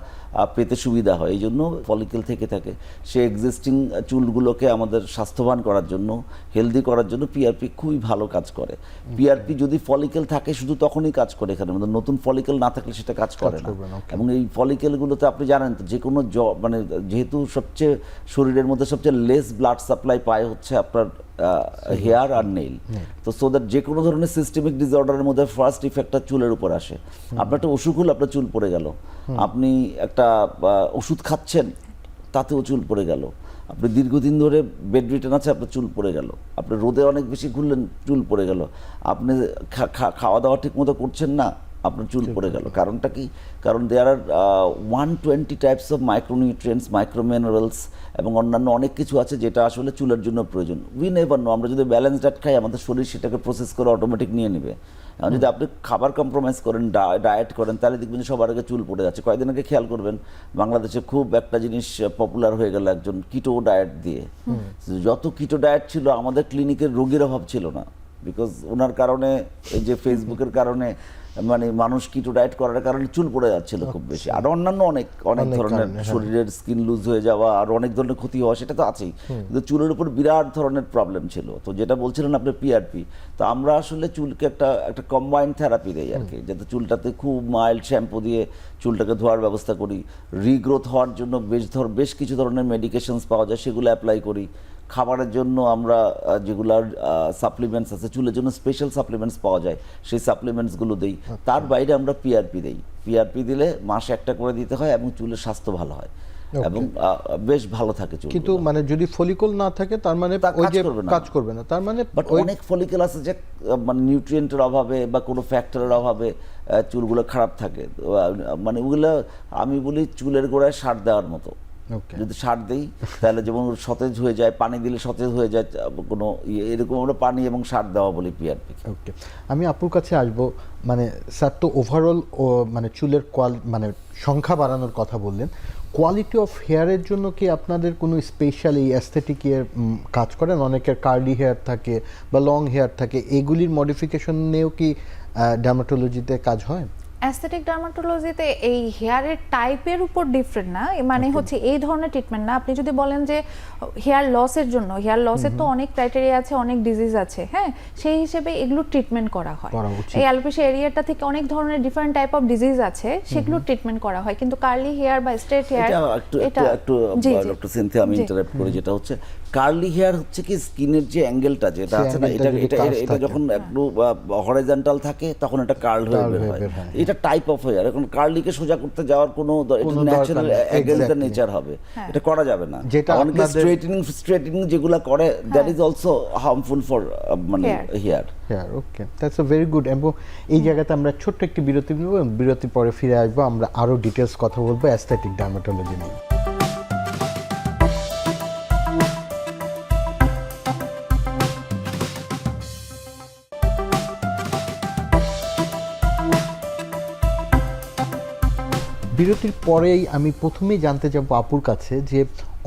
পেতে সুবিধা হয়। এই জন্য ফলিকেল থেকে থাকে, সে এক্সিস্টিং চুলগুলোকে আমাদের স্বাস্থ্যবান করার জন্য, হেলদি করার জন্য পিআরপি খুবই ভালো কাজ করে। পিআরপি যদি ফলিকেল থাকে শুধু তখনই কাজ করে, এখানে মধ্যে নতুন ফলিকেল না থাকলে সেটা কাজ করে না। এবং এই ফলিকেলগুলোতে আপনি জানেন তো, যে কোনো মানে যেহেতু সবচেয়ে শরীরের মধ্যে সবচেয়ে লেস ব্লাড সাপ্লাই পায় হচ্ছে আপনার হেয়ার আর নেইল। তো সো দ্যাট যে কোনো ধরনের সিস্টেমিক ডিসঅর্ডারের মধ্যে ফার্স্ট ইফেক্টটা চুলের উপর আসে। আপনার একটা অসুখ হলো, আপনার চুল পড়ে গেল, আপনি একটা ওষুধ খাচ্ছেন, তাতেও চুল পড়ে গেল, আপনি দীর্ঘদিন ধরে বেড রিটার্ন আছে, আপনার চুল পড়ে গেল, আপনি রোদে অনেক বেশি ঘুরলেন, চুল পড়ে গেল, আপনি খাওয়া দাওয়া ঠিক মতো করছেন না, আপনার চুল পড়ে গেল। কারণটা কি? কারণ দেয়ার আর 120 টাইপস অফ মাইক্রোনিউট্রিয়েন্টস, মাইক্রোমিনারেলস এবং অন্যান্য অনেক কিছু আছে যেটা আসলে চুলের জন্য প্রয়োজন। উই নেভার নো, আমরা যদি ব্যালেন্স ডায়েট খাই আমাদের শরীর সেটাকে প্রসেস করে অটোমেটিক নিয়ে নেবে। যদি আপনি খাবার কম্প্রোমাইজ করেন, ডায়েট করেন, তাহলে দেখবেন সবার আগে চুল পড়ে যাচ্ছে। কয়েকদিন আগে খেয়াল করবেন বাংলাদেশে খুব একটা জিনিস পপুলার হয়ে গেল, একজন কিটো ডায়েট দিয়ে। যত কিটো ডায়েট ছিল আমাদের ক্লিনিকের রোগীর অভাব ছিল না, বিকজ ওনার কারণে, এই যে ফেসবুকের কারণে, মানে মানুষ কিটো ডায়েট করার কারণে চুল পড়ে যাচ্ছিল খুব বেশি। আর অন্যান্য অনেক ধরনের শরীরের স্কিন লুজ হয়ে যাওয়া আর অনেক ধরনের ক্ষতি হওয়া, সেটা তো আছেই, কিন্তু চুলের উপর বিরাট ধরনের প্রবলেম ছিল। তো যেটা বলছিলেন আপনি পিআরপি, তো আমরা আসলে চুলকে একটা কম্বাইন্ড থেরাপি দেই আর কি, যাতে চুলটাতে খুব মাইল্ড শ্যাম্পু দিয়ে চুলটাকে ধোয়ার ব্যবস্থা করি। রিগ্রোথ হওয়ার জন্য বেশ কিছু ধরনের মেডিকেশনস পাওয়া যায়, সেগুলো অ্যাপ্লাই করি। খাবারের জন্য আমরা যেগুলার সাপ্লিমেন্টস আছে, চুলের জন্য স্পেশাল সাপ্লিমেন্টস পাওয়া যায়, সেই সাপ্লিমেন্টসগুলো দিই। তার বাইরে আমরা পিআরপি দিই। পিআরপি দিলে মাসে একটা করে দিতে হয় এবং চুলের স্বাস্থ্য ভালো হয় এবং বেশ ভালো থাকে চুল। কিন্তু মানে যদি ফলিকল না থাকে তার মানে ওই যে কাজ করবে না, তার মানে বাট অনেক ফলিকল আছে যে মানে নিউট্রিয়েন্টের অভাবে বা কোনো ফ্যাক্টরের অভাবে চুলগুলো খারাপ থাকে, মানে ওগুলো আমি বলি চুলের গোড়ায় সার দেওয়ার মতো। যদি সার দিই তাহলে যেমন সতেজ হয়ে যায়, পানি দিলে সতেজ হয়ে যায়, কোনো এরকম আমরা পানি এবং সার দেওয়া বলি পিআরপি। ওকে, আমি আপুর কাছে আসবো। মানে স্যার তো ওভারঅল মানে চুলের মানে সংখ্যা বাড়ানোর কথা বললেন, কোয়ালিটি অফ হেয়ারের জন্য কি আপনাদের কোনো স্পেশাল এই অ্যাস্থেটিক এর কাজ করেন? অনেকের কার্লি হেয়ার থাকে বা লং হেয়ার থাকে, এগুলির মডিফিকেশন নিয়েও কি ডার্মাটোলজিতে কাজ হয়? অ্যাস্থেটিক ডার্মাটোলজিতে এই হেয়ারের টাইপের উপর ডিফারেন্ট না, মানে হচ্ছে এই ধরনের ট্রিটমেন্ট না। আপনি যদি বলেন যে হেয়ার লসের জন্য, হেয়ার লসের তো অনেক ক্রাইটেরিয়া আছে, অনেক ডিজিজ আছে, হ্যাঁ, সেই হিসেবে এগুলো ট্রিটমেন্ট করা হয়। এই অ্যালোপেশিয়া এরিয়াটা থেকে অনেক ধরনের ডিফারেন্ট টাইপ অফ ডিজিজ আছে, সেগুলো ট্রিটমেন্ট করা হয়। কিন্তু কার্লি হেয়ার বা স্ট্রেট হেয়ার, এটা একটু ডক্টর সিনথিয়া আমি ইন্টারাপ্ট করি, যেটা হচ্ছে কার্লি হেয়ার হচ্ছে কি স্কিনের যে অ্যাঙ্গেলটা যেটা আছে না, এটা যখন একটু হরিজন্টাল থাকে তখন এটা কার্ল হয়ে বের হয়, এটা টাইপ অফ হেয়ার। এখন কার্লিকে সোজা করতে যাওয়ার কোনো ন্যাচারাল অ্যাগেন্স্ট দ্য নেচার হবে, এটা করা যাবে না। অনেকে স্ট্রেটনিং যেগুলো করে, that is also harmful for মানে hair. Okay, that's a very good. এবং এই জায়গাতে আমরা ছোট্ট একটি বিরতি নেব, বিরতির পরে ফিরে আসবো, আমরা আরো ডিটেলস কথা বলবো অ্যাস্থেটিক ডার্মাটোলজি নিয়ে। বিরতির পরেই আমি প্রথমেই জানতে চাবো আপুর কাছে যে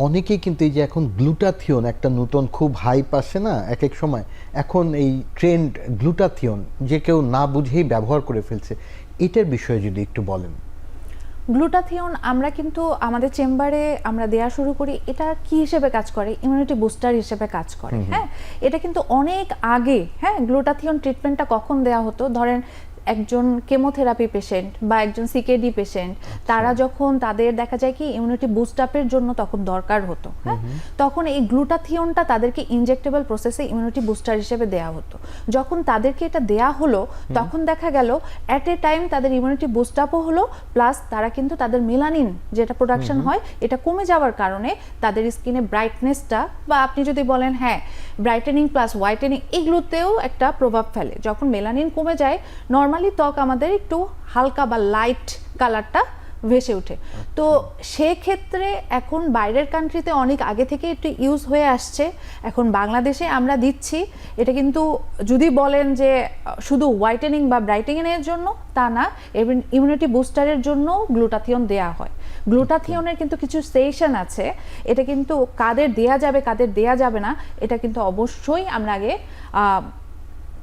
অনেকেই কিন্তু এই যে এখন গ্লুটাথিয়ন একটা নতুন খুব হাইপ আসে না এক এক সময়, এখন এই ট্রেন্ড গ্লুটাথিয়ন যে কেউ না বুঝেই ব্যবহার করে ফেলছে, এটার বিষয়ে যদি একটু বলেন। গ্লুটাথিয়ন আমরা কিন্তু আমাদের চেম্বারে আমরা দেয়া শুরু করি। এটা কি হিসেবে কাজ করে? ইমিউনিটি বুস্টার হিসেবে কাজ করে। হ্যাঁ, এটা কিন্তু অনেক আগে, হ্যাঁ, গ্লুটাথিয়ন ট্রিটমেন্টটা কখন দেয়া হতো, ধরেন একজন কেমোথেরাপি পেশেন্ট বা একজন সিকেডি পেশেন্ট, তারা যখন তাদের দেখা যায় কি ইমিউনিটি বুস্ট আপের জন্য তখন দরকার হতো, হ্যাঁ, তখন এই গ্লুটাথিয়নটা তাদেরকে ইনজেক্টেবল প্রসেসে ইমিউনিটি বুস্টার হিসেবে দেয়া হতো। যখন তাদেরকে এটা দেয়া হলো তখন দেখা গেল অ্যাট এ টাইম তাদের ইমিউনিটি বুস্ট আপও হলো, প্লাস তারা কিন্তু তাদের মেলানিন যেটা প্রোডাকশন হয় এটা কমে যাওয়ার কারণে তাদের স্কিনে ব্রাইটনেসটা, বা আপনি যদি বলেন হ্যাঁ ব্রাইটেনিং প্লাস হোয়াইটেনিং, এগুলোতেও একটা প্রভাব ফেলে। যখন মেলানিন কমে যায় নর্মালি ত্বক আমাদের একটু হালকা বা লাইট কালারটা ভেসে ওঠে। তো সেক্ষেত্রে এখন বাইরের কান্ট্রিতে অনেক আগে থেকে একটু ইউজ হয়ে আসছে, এখন বাংলাদেশে আমরা দিচ্ছি। এটা কিন্তু যদি বলেন যে শুধু হোয়াইটেনিং বা ব্রাইটেনিংয়ের জন্য, তা না, ইমিউনিটি বুস্টারের জন্য গ্লুটাথিয়ন দেয়া হয়। গ্লুটাথিয়নের কিন্তু কিছু সেশন আছে, এটা কিন্তু কাদের দেয়া যাবে কাদের দেয়া যাবে না এটা কিন্তু অবশ্যই আমরা আগে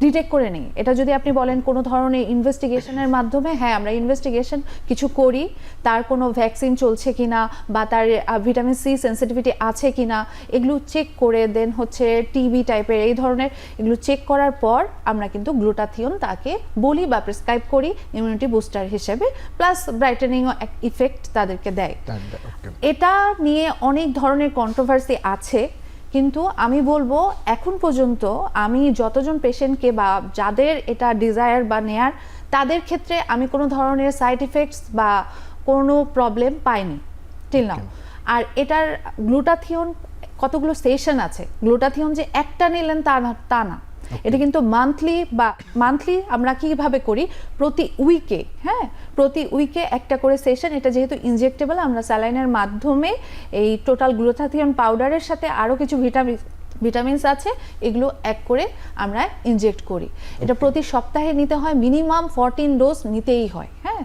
ডিটেক্ট করে নিই। এটা যদি আপনি বলেন কোনো ধরনের ইনভেস্টিগেশনের মাধ্যমে, হ্যাঁ আমরা ইনভেস্টিগেশন কিছু করি, তার কোনো ভ্যাকসিন চলছে কিনা বা তার ভিটামিন সি সেন্সিটিভিটি আছে কিনা এগুলো চেক করে, দেন হচ্ছে টিবি টাইপের এই ধরনের এগুলো চেক করার পর আমরা কিন্তু গ্লুটাথিয়ন তাকে বলি বা প্রেসক্রাইব করি ইমিউনিটি বুস্টার হিসেবে, প্লাস ব্রাইটেনিং ইফেক্ট তাদেরকে দেয়। এটা নিয়ে অনেক ধরনের কন্ট্রোভার্সি আছে, কিন্তু আমি বলবো এখন পর্যন্ত আমি যতজন পেশেন্টকে বা যাদের এটা ডিজায়ার বা নেয়ার তাদের ক্ষেত্রে আমি কোনো ধরনের সাইড ইফেক্টস বা কোনো প্রবলেম পাইনি টিল নাও। আর এটার গ্লুটাথিয়ন কতগুলো সেশন আছে, গ্লুটাথিয়ন যে একটা নিলেন তা না, এটা কিন্তু মান্থলি আমরা কিভাবে করি, প্রতি উইকে, হ্যাঁ প্রতি উইকে একটা করে সেশন। এটা যেহেতু ইনজেক্টেবল, আমরা স্যালাইনের মাধ্যমে এই টোটাল গ্লুটাথিয়ন পাউডারের সাথে আরও কিছু ভিটামিনস আছে, এগুলো এক করে আমরা ইনজেক্ট করি। এটা প্রতি সপ্তাহে নিতে হয়, মিনিমাম 14 ডোজ নিতেই হয়, হ্যাঁ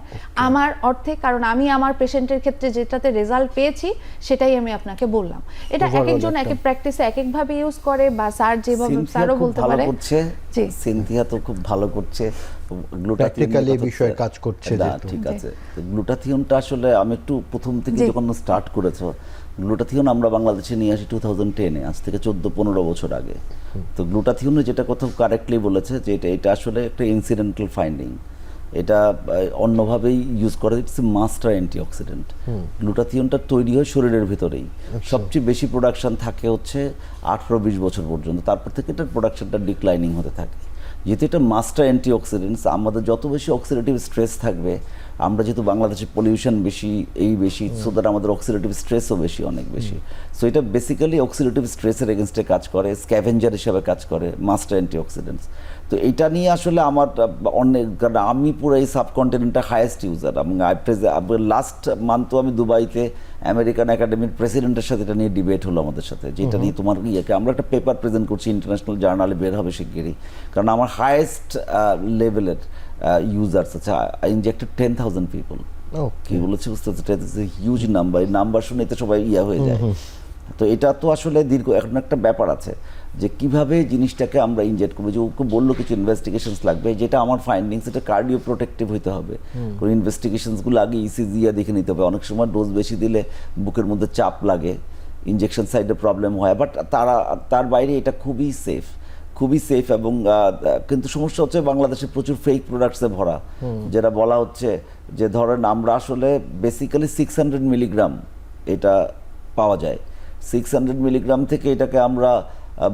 আমার অর্থে, কারণ আমি আমার পেশেন্টের ক্ষেত্রে যেটাতে রেজাল্ট পেয়েছি সেটাই আমি আপনাকে বললাম। এটা এক একজন এক এক প্র্যাকটিসে এক একভাবে ইউজ করে, বা স্যার যেভাবে স্যারও বলতে পারে। জি, সিনথিয়া তো খুব ভালো করছে, প্র্যাকটিক্যালি এই বিষয়ে কাজ করছে। ঠিক আছে, গ্লুটাথিয়নটা আসলে আমি একটু প্রথম থেকে যখন স্টার্ট করেছো, গ্লুটাথিয়ন আমরা বাংলাদেশে নিয়ে আসি 2010-এ, আজ থেকে 14-15 বছর আগে। তো গ্লুটাথিয়নে যেটা কথা কারেক্টলি বলেছে যে এটা আসলে একটা ইনসিডেন্টাল ফাইন্ডিং, এটা অন্যভাবেই ইউজ করা, ইটস মাস্টার অ্যান্টিঅক্সিডেন্ট। গ্লুটাথিয়নটা তৈরি হয় শরীরের ভিতরেই, সবচেয়ে বেশি প্রোডাকশন থাকে হচ্ছে 18-20 বছর পর্যন্ত, তারপর থেকে এটার প্রোডাকশনটা ডিক্লাইনিং হতে থাকে। যেহেতু এটা মাস্টার অ্যান্টিঅক্সিডেন্টস, আমাদের যত বেশি অক্সিডেটিভ স্ট্রেস থাকবে, আমরা যেহেতু বাংলাদেশে পলিউশন বেশি বেশি, সো দ্যাট আমাদের অক্সিডেটিভ স্ট্রেসও বেশি, অনেক বেশি। সো এটা বেসিক্যালি অক্সিডেটিভ স্ট্রেসের এগেনস্টে কাজ করে, স্ক্যাভেঞ্জার হিসাবে কাজ করে, মাস্টার অ্যান্টিঅক্সিডেন্টস। তো এটা নিয়ে আসলে আমার অনেক, কারণ আমি পুরো এই সাবকন্টিনেন্টের হাইয়েস্ট ইউজার, এবং লাস্ট মান্থও আমি দুবাইতে আমেরিকান একাডেমির প্রেসিডেন্টের সাথে এটা নিয়ে ডিবেট হলো আমাদের সাথে, যেটা নিয়ে তোমার আমরা একটা পেপার প্রেজেন্ট করছি, ইন্টারন্যাশনাল জার্নালে বের হবে শিগগিরই, কারণ আমার হাইয়েস্ট লেভেলের ইউজার্স আছে। I injected 10,000 people. কি বলেছে বুঝতে পারছি, হিউজ নাম্বার, এই নাম্বার শুনে তো সবাই হয়ে যায়। তো এটা তো আসলে দীর্ঘ এখন একটা ব্যাপার আছে যে কিভাবে জিনিসটাকে আমরা ইনজেক্ট করবো, যে ওকে বললো কিছু ইনভেস্টিগেশনস লাগবে, যেটা আমার ফাইন্ডিংস এটা কার্ডিও প্রোটেক্টিভ হইতে হবে। কোনো ইনভেস্টিগেশনসগুলো আগে ইসিজি দেখে নিতে হবে, অনেক সময় ডোজ বেশি দিলে বুকের মধ্যে চাপ লাগে, ইনজেকশন সাইডে প্রবলেম হয়, বাট তার বাইরে এটা খুবই সেফ, খুবই সেফ। এবং কিন্তু সমস্যা হচ্ছে বাংলাদেশে প্রচুর ফেক প্রোডাক্টসে ভরা, যেটা বলা হচ্ছে যে ধরেন আমরা আসলে বেসিক্যালি 600 মিলিগ্রাম এটা পাওয়া যায়, 600 মিলিগ্রাম থেকে এটাকে আমরা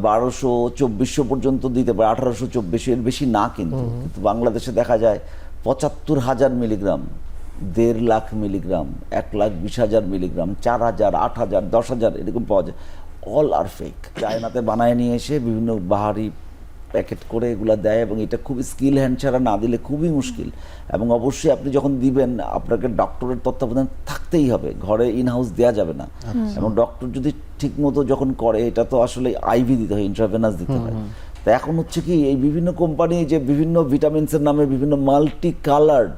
1200-2400 পর্যন্ত দিতে পারি, 1800-2400, এর বেশি না। কিন্তু বাংলাদেশে দেখা যায় 75,000 মিলিগ্রাম, 1.5 লাখ মিলিগ্রাম, 1,20,000 মিলিগ্রাম, 4,000, 8,000, 10,000 এরকম পাওয়া যায়। অল আর ফেক, চায়নাতে বানায় নিয়ে এসে বিভিন্ন বাহারি প্যাকেট করে এগুলো দেয়, এবং এটা খুবই স্কিল হ্যান্ড ছাড়া না দিলে খুবই মুশকিল। এবং অবশ্যই আপনি যখন দিবেন আপনাকে ডক্টরের তত্ত্বাবধান থাকতেই হবে, ঘরে ইনহাউস দেওয়া যাবে না। এবং ডক্টর যদি ঠিক মতো যখন করে, এটা তো আসলে আইভি দিতে হয়, ইন্ট্রাভেনাস দিতে হয়। তো এখন হচ্ছে কি, এই বিভিন্ন কোম্পানি যে বিভিন্ন ভিটামিনসের নামে বিভিন্ন মাল্টি কালার্ড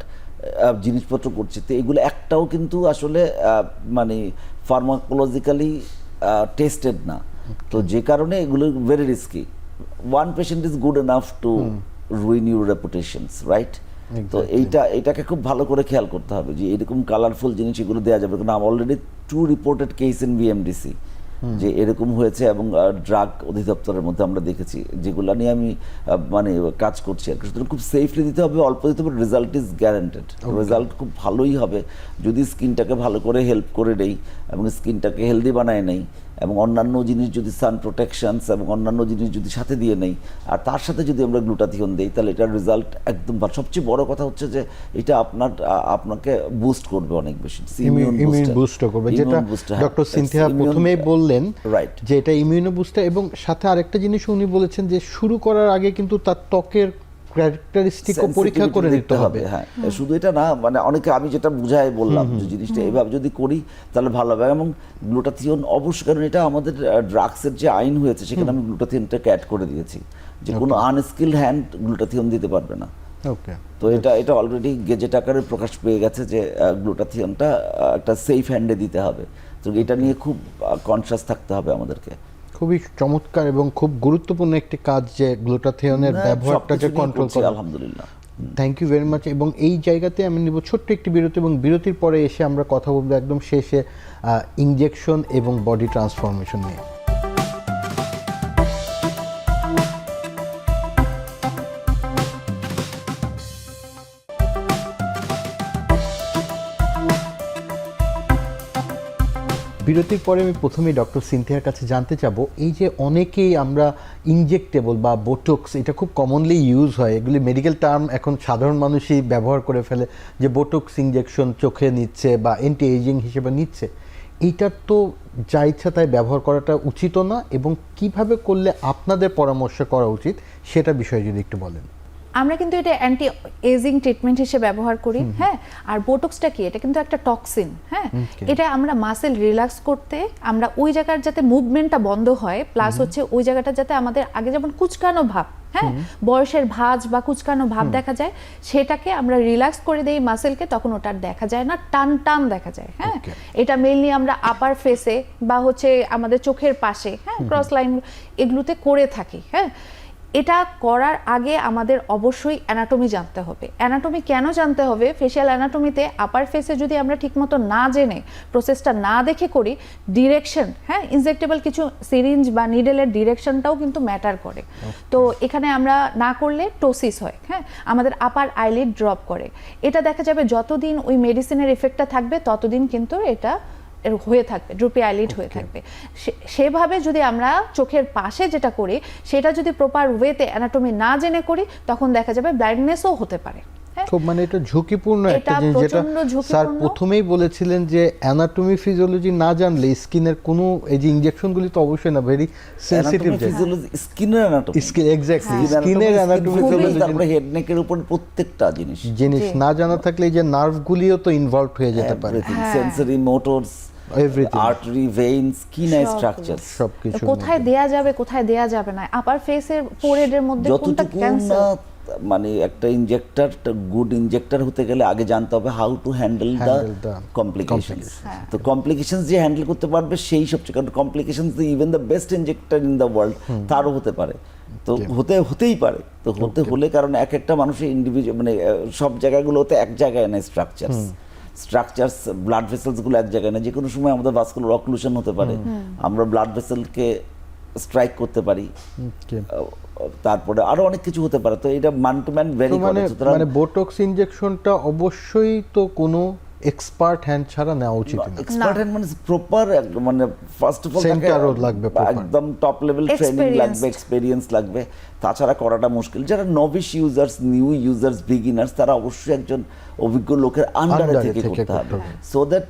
জিনিসপত্র করছে, তো এগুলো একটাও কিন্তু আসলে মানে ফার্মাকোলজিক্যালি টেস্টেড না। তো যে কারণে এগুলো very risky. One patient is good enough to ruin your reputations, right? তো এইটাকে খুব ভালো করে খেয়াল করতে হবে যে এরকম কালারফুল জিনিস এগুলো দেওয়া যাবে, কারণ already 2 reported case in BMDC যে এরকম হয়েছে, এবং ড্রাগ অধিদপ্তরের মধ্যে আমরা দেখেছি, যেগুলো নিয়ে আমি মানে কাজ করছি আর কি। সুতরাং খুব সেফলি দিতে হবে, অল্প দিতে হবে, রেজাল্ট ইজ গ্যারান্টেড, রেজাল্ট খুব ভালোই হবে যদি স্কিনটাকে ভালো করে হেল্প করে নেই এবং স্কিনটাকে হেলদি বানায় নেই, এবং অন্যান্য জিনিস যদি সান প্রোটেকশনস এবং অন্যান্য জিনিস যদি সাথে দিয়ে নেই, আর তার সাথে যদি আমরা গ্লুটাথিয়ন দিই, তাহলে এটার রেজাল্ট একদম ভালো। সবচেয়ে বড় কথা হচ্ছে যে এটা আপনাকে বুস্ট করবে অনেক বেশি, ইমিউন বুস্ট করবে, যেটা ডক্টর সিনথিয়া প্রথমেই বললেন, রাইট, যে এটা ইমিউনো বুস্টার। এবং সাথে আরেকটা জিনিস উনি বলেছেন যে শুরু করার আগে কিন্তু তার ত্বকের ক্যারেক্টারিস্টিকও পরীক্ষা করে নিতে হবে। হ্যাঁ, শুধু এটা না, মানে অনেকে আমি যেটা বুঝাই বললাম যে জিনিসটা এইভাবে যদি করি তাহলে ভালো হবে। এবং গ্লুটাথিয়ন অবশ্যই, কারণ এটা আমাদের ড্রাগসের যে আইন হয়েছে সেখানে আমি গ্লুটাথিয়নটাকে অ্যাড করে দিয়েছি, যে কোনো আনস্কিলড হ্যান্ড গ্লুটাথিয়ন দিতে পারবে না। ওকে, তো এটা অলরেডি গেজেট আকারে প্রকাশ পেয়ে গেছে যে গ্লুটাথিয়নটা একটা সেফ হ্যান্ডে দিতে হবে। তো এটা নিয়ে খুব কনসিয়াস থাকতে হবে আমাদেরকে। খুবই চমৎকার এবং খুব গুরুত্বপূর্ণ একটি কাজ যে গ্লুটাথিয়নের ব্যবহারটাকে কন্ট্রোল করা। আলহামদুলিল্লাহ, থ্যাংক ইউ ভেরি মাচ। এবং এই জায়গাতে আমি নিব ছোট্ট একটি বিরতি, এবং বিরতির পরে এসে আমরা কথা বলবো একদম শেষে ইনজেকশন এবং বডি ট্রান্সফরমেশন নিয়ে। বিরতির পরে আমি প্রথমেই ডক্টর সিনথিয়ার কাছে জানতে চাবো, এই যে অনেকেই আমরা ইনজেক্টেবল বা বোটক্স, এটা খুব কমনলি ইউজ হয়, এগুলি মেডিকেল টার্ম এখন সাধারণ মানুষই ব্যবহার করে ফেলে, যে বোটক্স ইনজেকশন চোখে নিচ্ছে বা অ্যান্টি এজিং হিসেবে নিচ্ছে, এইটার তো যা ইচ্ছা তাই ব্যবহার করাটা উচিত না, এবং কিভাবে করলে আপনাদের পরামর্শ করা উচিত সেটা বিষয়ে যদি একটু বলেন। আমরা কিন্তু এটা অ্যান্টি এজিং ট্রিটমেন্ট হিসেবে ব্যবহার করি। হ্যাঁ, আর বোটক্সটা কি, এটা কিন্তু একটা টক্সিন। হ্যাঁ, এটা আমরা মাসেল রিল্যাক্স করতে, আমরা ওই জায়গার যাতে মুভমেন্টটা বন্ধ হয়, প্লাস হচ্ছে ওই জায়গাটা যাতে আমাদের আগে যেমন কুচকানো ভাব, হ্যাঁ, বয়সের ভাঁজ বা কুচকানো ভাব দেখা যায়, সেটাকে আমরা রিল্যাক্স করে দেই মাসেলকে, তখন ওটা দেখা যায় না, টান টান দেখা যায়। হ্যাঁ, এটা মেইনলি আমরা আপার ফেসে বা হচ্ছে আমাদের চোখের পাশে, হ্যাঁ, ক্রস লাইন, এগুলোতে করে থাকি। হ্যাঁ, এটা করার আগে আমাদের অবশ্যই অ্যানাটমি জানতে হবে। অ্যানাটমি কেন জানতে হবে? ফেশিয়াল অ্যানাটমিতে আপার ফেসে যদি আমরা ঠিকমতো না জেনে, প্রসেসটা না দেখে করি, ডিরেকশন, হ্যাঁ, ইনজেক্টেবল কিছু সিরিঞ্জ বা নিডেলের ডিরেকশনটাও কিন্তু ম্যাটার করে। তো এখানে আমরা না করলে টোসিস হয়, হ্যাঁ, আমাদের আপার আইলিড ড্রপ করে। এটা দেখা যাবে যতদিন ওই মেডিসিনের এফেক্টটা থাকবে ততদিন কিন্তু এটা হয়ে থাকবে, ড্রুপি আইলিড হয়ে থাকবে। সেভাবে যদি আমরা চোখের পাশে যেটা করি, সেটা যদি প্রপার ওয়েতে অ্যানাটমি না জেনে করি, তখন দেখা যাবে ব্লাইন্ডনেসও হতে পারে। খুব মানে এটা ঝুঁকিপূর্ণ একটা জিনিস, যেটা স্যার প্রথমেই বলেছিলেন যে অ্যানাটমি ফিজিওলজি না জানলে স্কিনের কোনো, এই যে ইনজেকশনগুলি তো অবশ্যই না, ভেরি সেনসিটিভ স্কিনের অ্যানাটমি, এক্স্যাক্টলি স্কিনের অ্যানাটমি ফিজিওলজি, তারপরে হেড নেকের উপর প্রত্যেকটা জিনিস না জানা থাকলে এই যে নার্ভগুলিও তো ইনভলভ হয়ে যেতে পারে, সেন্সরি মোটরস, আর্টারি, ভেইনস, কিনাই স্ট্রাকচারস, সবকিছু কোথায় দেয়া যাবে কোথায় দেয়া যাবে না, আপার ফেসের ফোরহেডের মধ্যে কোনটা ক্যান্সার, মানে একটা ইনজেক্টর, গুড ইনজেক্টর হতে গেলে আগে জানতে হবে how to handle the complications. তো কমপ্লিকেশনস যে হ্যান্ডেল করতে পারবে সেই সবচেয়ে, কারণ complications even the best injector in the world তারও হতে পারে। তো হতেই পারে, তো হতে হলে, কারণ এক একটা মানুষের ইন্ডিভিজুয়াল, মানে সব জায়গাগুলোতে এক জায়গায় নেই স্ট্রাকচারস, ব্লাড ভেসেলসগুলো এক জায়গায় না, যে কোনো সময় আমাদের ভাস্কুলার অক্লুশন হতে পারে, আমরা ব্লাড ভেসেলকে স্ট্রাইক করতে পারি, তারপরে আরো অনেক কিছু হতে পারে। তো এটা মান টু ম্যান ভেরি করে। মানে বোটক্স ইনজেকশনটা অবশ্যই তো কোনো এক্সপার্ট হ্যান্ড ছাড়া নেওয়া উচিত না। এক্সপার্ট হ্যান্ড মানে প্রপার, মানে ফার্স্ট অফ অল লাগবে, একদম টপ লেভেল ট্রেনিং লাগবে, এক্সপেরিয়েন্স লাগবে, তাছাড়া করাটা মুশকিল। যারা নভিশ ইউজার্স, নিউ ইউজার্স, বিগিনার্স, তারা অবশ্যই একজন অভিজ্ঞ লোকের আন্ডারে থেকে করতে হবে, so that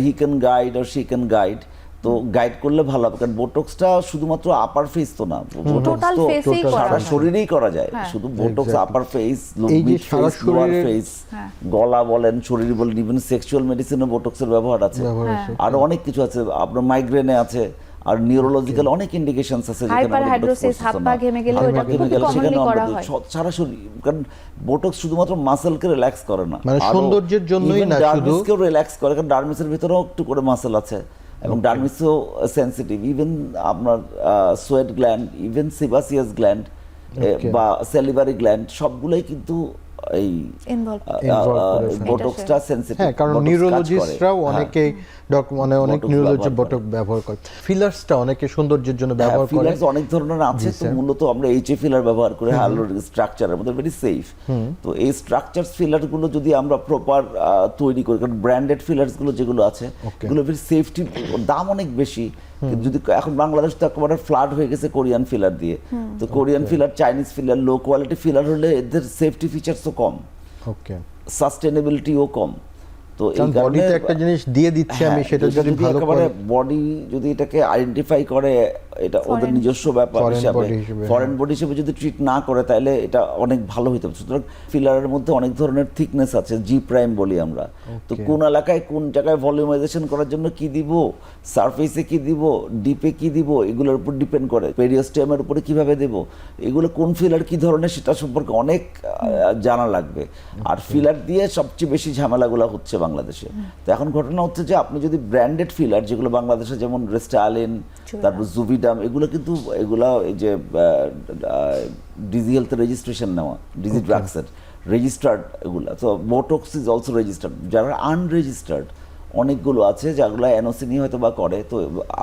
he can guide or she can guide. তো গাইড করলে ভালো হবে, কারণ বোটক্সটা শুধুমাত্র আপার ফেস তো না, বোটক্স তো সারা শরীরেই করা যায়। শুধু Botox upper face, mid face, lower face, গলা বলেন, শরীর বলেন, ইভেন সেক্সুয়াল মেডিসিনে বোটক্সের ব্যবহার আছে, আরো অনেক কিছু আছে, আপনার মাইগ্রেনে আছে, আর নিউরোলজিক্যাল অনেক ইন্ডিকেশনস আছে, হাইপারহাইড্রোসিস, হাত পা ঘেমে গেলে ওটা খুব কমনলি করা হয় সারা শরীর। কারণ বোটক্স শুধুমাত্র মাসলকে রিল্যাক্স করে না, মানে সৌন্দর্যের জন্যই না, শুধু ডার্মিসকেও রিল্যাক্স করে, কারণ ডার্মিসের ভিতরেও একটু করে মাসল আছে, এবং ডার্মিসও সেন্সিটিভ। ইভেন আপনার সোয়েট গ্ল্যান্ড, ইভেন সিবাসিয়াস গ্ল্যান্ড বা সেলিভারি গ্ল্যান্ড, সবগুলোই কিন্তু এই Involve বোটক্সটা সেনসিটিভ, হ্যাঁ, কারণ নিউরোলজিস্টরাও অনেকেই মানে অনেক Botox নিউরোলজি ব্যবহার বটক ব্যবহার করে। ফিলার্সটা অনেকে সৌন্দর্যের জন্য ব্যবহার করে। ফিলার্স অনেক ধরনের আছে, তো মূলত আমরা এইচএ ফিলার ব্যবহার করে হাইয়ালুরোনিক স্ট্রাকচারের মধ্যে ভেরি সেফ। তো এই স্ট্রাকচারস ফিলারগুলো যদি আমরা প্রপার তৈরি করি, কারণ ব্র্যান্ডেড ফিলার্সগুলো যেগুলো আছে এগুলো ভেরি সেফটি, দাম অনেক বেশি। কিন্তু যদি এখন বাংলাদেশ তো একেবারে ফ্লাড হয়ে গেছে কোরিয়ান ফিলার দিয়ে, তো Korean filler, Chinese filler, low quality filler হলে এদের সেফটি ফিচারসও কম, ওকে, সাস্টেনেবিলিটিও কম। তো এই কারণ কারণে বডিতে একটা জিনিস দিয়ে দিচ্ছি আমি, সেটা যদি ভালো করে বডি যদি এটাকে আইডেন্টিফাই করে, এটা ওদের নিজস্ব ব্যাপার হিসাবে, ফরেন বডি হিসেবে যদি ট্রিট না করে, তাহলে এটা অনেক ভালো হইতে হবে। সুতরাং ফিলারের মধ্যে অনেক ধরনের থিকনেস আছে, জি প্রাইম বলি আমরা। তো কোন এলাকায় কোন জায়গায় ভলিউমাইজেশন করার জন্য কি দিব, সারফেসে কি দিব, ডিপে কি দিব, এগুলোর উপর ডিপেন্ড করে। পেরিওস্টেমের উপরে কিভাবে দেব, এগুলো কোন ফিলার কি ধরনের সেটা সম্পর্কে অনেক জানা লাগবে। আর ফিলার দিয়ে সবচেয়ে বেশি ঝামেলাগুলো হচ্ছে বাংলাদেশে। তো এখন ঘটনা হচ্ছে যে আপনি যদি ব্র্যান্ডেড ফিলার, যেগুলো বাংলাদেশে যেমন রেস্টালিন, তারপর জুভিডাম, এগুলো কিন্তু এগুলা এই যে ডিজি হেলথ রেজিস্ট্রেশন নেওয়া, ডিজি ড্রাগসের রেজিস্টার্ড এগুলা। তো বোটক্স ইজ অলসো রেজিস্টার্ড। যারা আনরেজিস্টার্ড অনেকগুলো আছে, যেগুলো এনওসি নিয়ে হয়তো বা করে, তো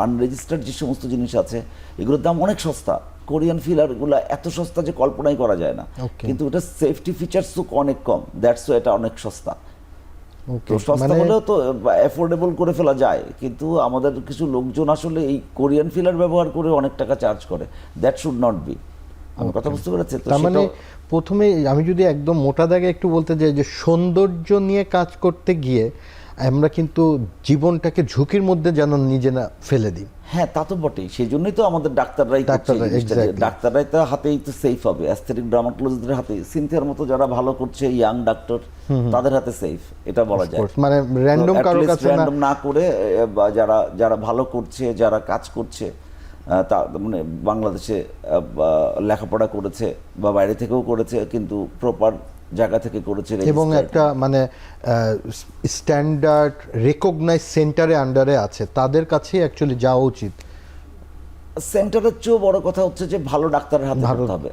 আনরেজিস্টার্ড যে সমস্ত জিনিস আছে এগুলোর দাম অনেক সস্তা। কোরিয়ান ফিলার এগুলো এত সস্তা যে কল্পনাই করা যায় না, কিন্তু এটা সেফটি ফিচার্স অনেক কম, দ্যাটস এটা অনেক সস্তা। তো সস্তা হলেও তো অ্যাফোর্ডেবল করে ফেলা যায়, কিন্তু আমাদের কিছু লোকজন আসলে এই কোরিয়ান ফিলার ব্যবহার করে অনেক টাকা চার্জ করে। That should not be. আমি কথা বুঝতে পেরেছি? তো তার মানে প্রথমে আমি যদি একদম মোটা দাগে একটু বলতে যাই, যে সৌন্দর্য নিয়ে কাজ করতে গিয়ে আমরা কিন্তু জীবনটাকে ঝুঁকির মধ্যে যেন নিজে না ফেলে দিই। হ্যাঁ, তা তো বটেই। সেই জন্যই তো আমাদের ডাক্তাররাই ডাক্তাররাই তো হাতেই তো সেফ হবে, অ্যাস্থেটিক ড্রামাটোলজিস্টদের হাতে। সিনথিয়ার মতো যারা ভালো করছে, ইয়াং ডাক্তার, তাদের হাতে সেফ, এটা বলা যায়। মানে র্যান্ডম কারো কাছে র্যান্ডম না করে যারা যারা ভালো করছে, যারা কাজ করছে, তা মানে বাংলাদেশে লেখাপড়া করেছে বা বাইরে থেকেও করেছে, কিন্তু প্রপার জায়গা থেকে করেছে, এবং একটা মানে স্ট্যান্ডার্ড রেকগনাইজ সেন্টারে আন্ডারে আছে, তাদের কাছেই অ্যাকচুয়ালি যাওয়া উচিত। সেন্টারের চেয়েও বড় কথা হচ্ছে যে ভালো ডাক্তারের হাতে করতে হবে।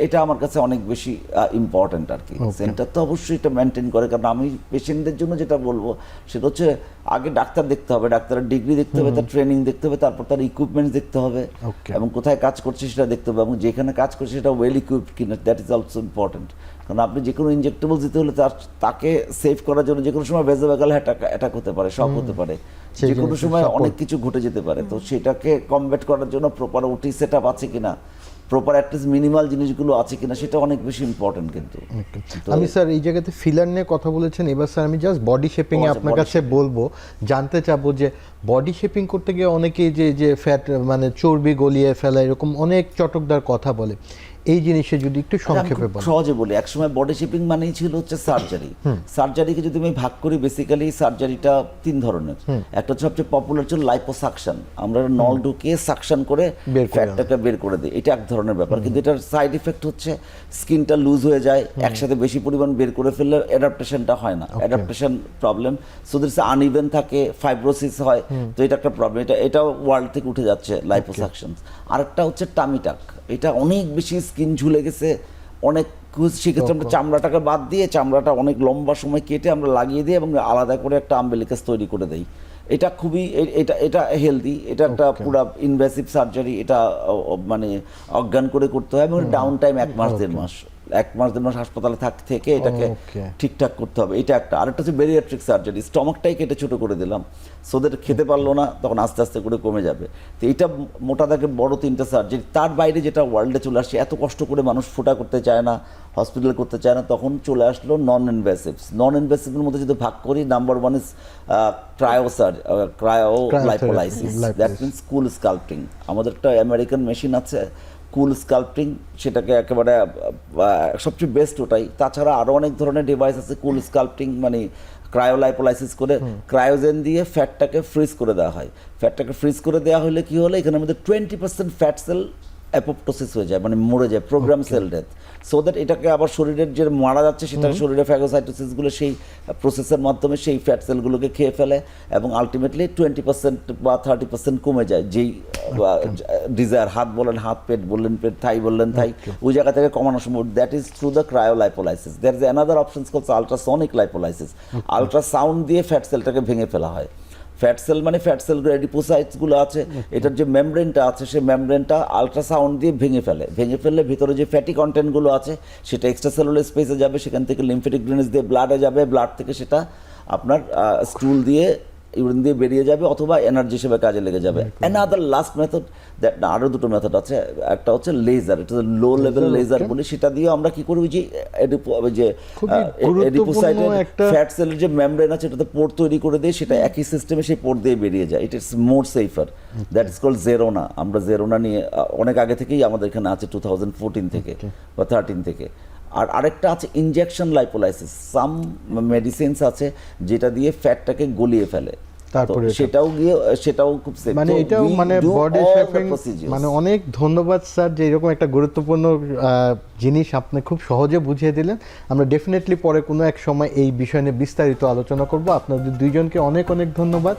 এটা আমার কাছে অনেক বেশি ইম্পর্টেন্ট আর কি। সেন্টার তো অবশ্যই এটা মেনটেন করে, কারণ আমি পেশেন্টদের জন্য যেটা বলবো সেটা হচ্ছে আগে ডাক্তার দেখতে হবে, ডাক্তারের ডিগ্রি দেখতে হবে, তার ট্রেনিং দেখতে হবে, তারপর তার ইকুইপমেন্টস দেখতে হবে, এবং কোথায় কাজ করছে সেটা দেখতে হবে, এবং যেখানে কাজ করছে সেটা ওয়েল ইকুইপড কিনা, দ্যাট ইজ অলসো ইম্পর্টেন্ট। কারণ আপনি যে কোনো ইনজেক্টেবল দিতে হলে তাকে সেভ করার জন্য যে কোনো সময় ভেজোভ্যাগাল অ্যাটাক হতে পারে, শক হতে পারে, যে কোনো সময় অনেক কিছু ঘটে যেতে পারে। তো সেটাকে কমব্যাট করার জন্য প্রপার ওটি সেট আপ আছে কিনা, প্রপার অ্যাটলিস্ট মিনিমাল জিনিসগুলো আছে কিনা, সেটা অনেক বেশি ইম্পর্টেন্ট। কিন্তু আমি স্যার এই জায়গাতে ফিলার নিয়ে কথা বলেছেন, এবার স্যার আমি জাস্ট বডি শেপিং এ আপনার কাছে বলবো, জানতে চাবো যে বডি শেপিং করতে গিয়ে অনেকেই যে ফ্যাট মানে চর্বি গলিয়ে ফেলা, এরকম অনেক চটকদার কথা বলে, এই জিনিসে যদি একটু সংক্ষেপে বলেন। সহজে বলি, একসময় বডি শেপিং মানেই ছিল হচ্ছে সার্জারি। সার্জারিকে যদি আমি ভাগ করি, বেসিক্যালি সার্জারিটা তিন ধরনের। একটা হচ্ছে সবচেয়ে পপুলার ছিল লাইপোসাকশন, আমরা নল ঢুকিয়ে সাকশন করে ফ্যাটটাকে বের করে দিই, এটা এক ধরনের ব্যাপার। কিন্তু এটার সাইড ইফেক্ট হচ্ছে স্কিনটা লুজ হয়ে যায়, একসাথে বেশি পরিমাণ বের করে ফেললে অ্যাডাপ্টেশনটা হয় না, adaptation problem, so that's uneven থাকে, ফাইব্রোসিস হয়, তো এটা একটা প্রবলেম। এটা ওয়ার্ল্ড থেকে উঠে যাচ্ছে লাইপোসাকশন। আরেকটা হচ্ছে টামিটাক, এটা অনেক বেশি স্কিন ঝুলে গেছে, অনেক সেক্ষেত্রে আমরা চামড়াটাকে বাদ দিয়ে চামড়াটা অনেক লম্বা সময় কেটে আমরা লাগিয়ে দিই এবং আলাদা করে একটা আম্বেলিকাস তৈরি করে দেই। এটা খুবই এটা হেলদি, এটা একটা পুরো ইনভেসিভ সার্জারি, এটা মানে অজ্ঞান করে করতে হয়, এবং ডাউন টাইম 1 মাস 1.5 মাস, 1 মাস 1.5 মাস হাসপাতালে থেকে এটাকে ঠিকঠাক করতে হবে, এটা একটা। আরেকটা হচ্ছে বেরিয়াট্রিক সার্জারি, স্টমাকটাই কেটে ছোট করে দিলাম, সোদের খেতে পারলো না, তখন আস্তে আস্তে করে কমে যাবে। তো এইটা মোটা দাগে বড় 3টা সার্জারি। তার বাইরে যেটা ওয়ার্ল্ডে চলে আসছে, এত কষ্ট করে মানুষ ফোটা করতে চায় না, হসপিটাল করতে চায় না, তখন চলে আসলো নন ইনভেসিভস। নন ইনভেসিভের মধ্যে যদি ভাগ করি, number 1 is ক্রায়োলাইপোলাইসিস, that means cool sculpting. আমাদের একটা আমেরিকান মেশিন আছে কুল স্কাল্পটিং, সেটাকে একেবারে সবচেয়ে বেস্ট ওটাই। তাছাড়া আরও অনেক ধরনের ডিভাইস আছে কুল স্কাল্পটিং, মানে ক্রায়োলাইপোলাইসিস করে ক্রায়োজেন দিয়ে ফ্যাটটাকে ফ্রিজ করে দেওয়া হয়। ফ্যাটটাকে ফ্রিজ করে দেওয়া হলে কি হলো, এখানে আমাদের 20% ফ্যাট সেল অ্যাপোপ্টোসিস হয়ে যায়, মানে মরে যায়, programme cell death, so that এটাকে আবার শরীরের যে মারা যাচ্ছে সেটা শরীরে ফ্যাগোসাইটোসিসগুলো সেই প্রসেসের মাধ্যমে সেই ফ্যাট সেলগুলোকে খেয়ে ফেলে এবং আলটিমেটলি 20% বা 30% কমে যায় যেই ডিজায়ার, হাত বলেন হাত, পেট বললেন পেট, থাই বললেন থাই, ওই জায়গা থেকে কমানো সম্ভব। That is through the cryolipolysis. There is another options calls ultrasonic lipolysis. Ultrasound দিয়ে ফ্যাট সেলটাকে ভেঙে ফেলা হয়। ফ্যাট সেল মানে ফ্যাট সেলগুলো, এডিপোসাইটসগুলো আছে, এটার যে মেমব্রেনটা আছে সেই মেমব্রেনটা আলট্রাসাউন্ড দিয়ে ভেঙে ফেললে ভিতরে যে ফ্যাটি কন্টেন্টগুলো আছে সেটা এক্সট্রা সেলুলার স্পেসে যাবে, সেখান থেকে লিম্ফেটিক ড্রেনেজ দিয়ে ব্লাডে যাবে, ব্লাড থেকে সেটা আপনার স্টুল দিয়ে ইউরিন দিয়ে বেরিয়ে যাবে অথবা এনার্জি হিসেবে কাজে লেগে যাবে। অ্যানাদার লাস্ট মেথড, দ্যাট আরও দুটো মেথড আছে, একটা হচ্ছে লেজার, এটা লো লেভেল লেজার বলি, সেটা দিয়ে আমরা কি করি, যে এডিপোসাইটের ফ্যাট সেলের যে মেমব্রেন আছে এটাতে পোর্ট তৈরি করে দিয়ে সেটা একই সিস্টেমে সেই পোর্ট দিয়ে বেরিয়ে যায়। It is more safer, that is called Zerona. আমরা জেরোনা নিয়ে অনেক আগে থেকেই আমাদের এখানে আছে, 2014 থেকে বা 13 থেকে। আর আরেকটা আছে ইনজেকশন লাইপোলাইসিস, সাম মেডিসিনস আছে যেটা দিয়ে ফ্যাটটাকে গলিয়ে ফেলে, তারপরে সেটাও খুব সেফ। মানে এটাও মানে বডি শেপিং, মানে অনেক ধন্যবাদ স্যার যে এরকম একটা গুরুত্বপূর্ণ জিনিস আপনি খুব সহজে বুঝিয়ে দিলেন। আমরা ডেফিনেটলি পরে কোনো এক সময় এই বিষয় নিয়ে বিস্তারিত আলোচনা করব। আপনাদের দুইজনকে অনেক অনেক ধন্যবাদ।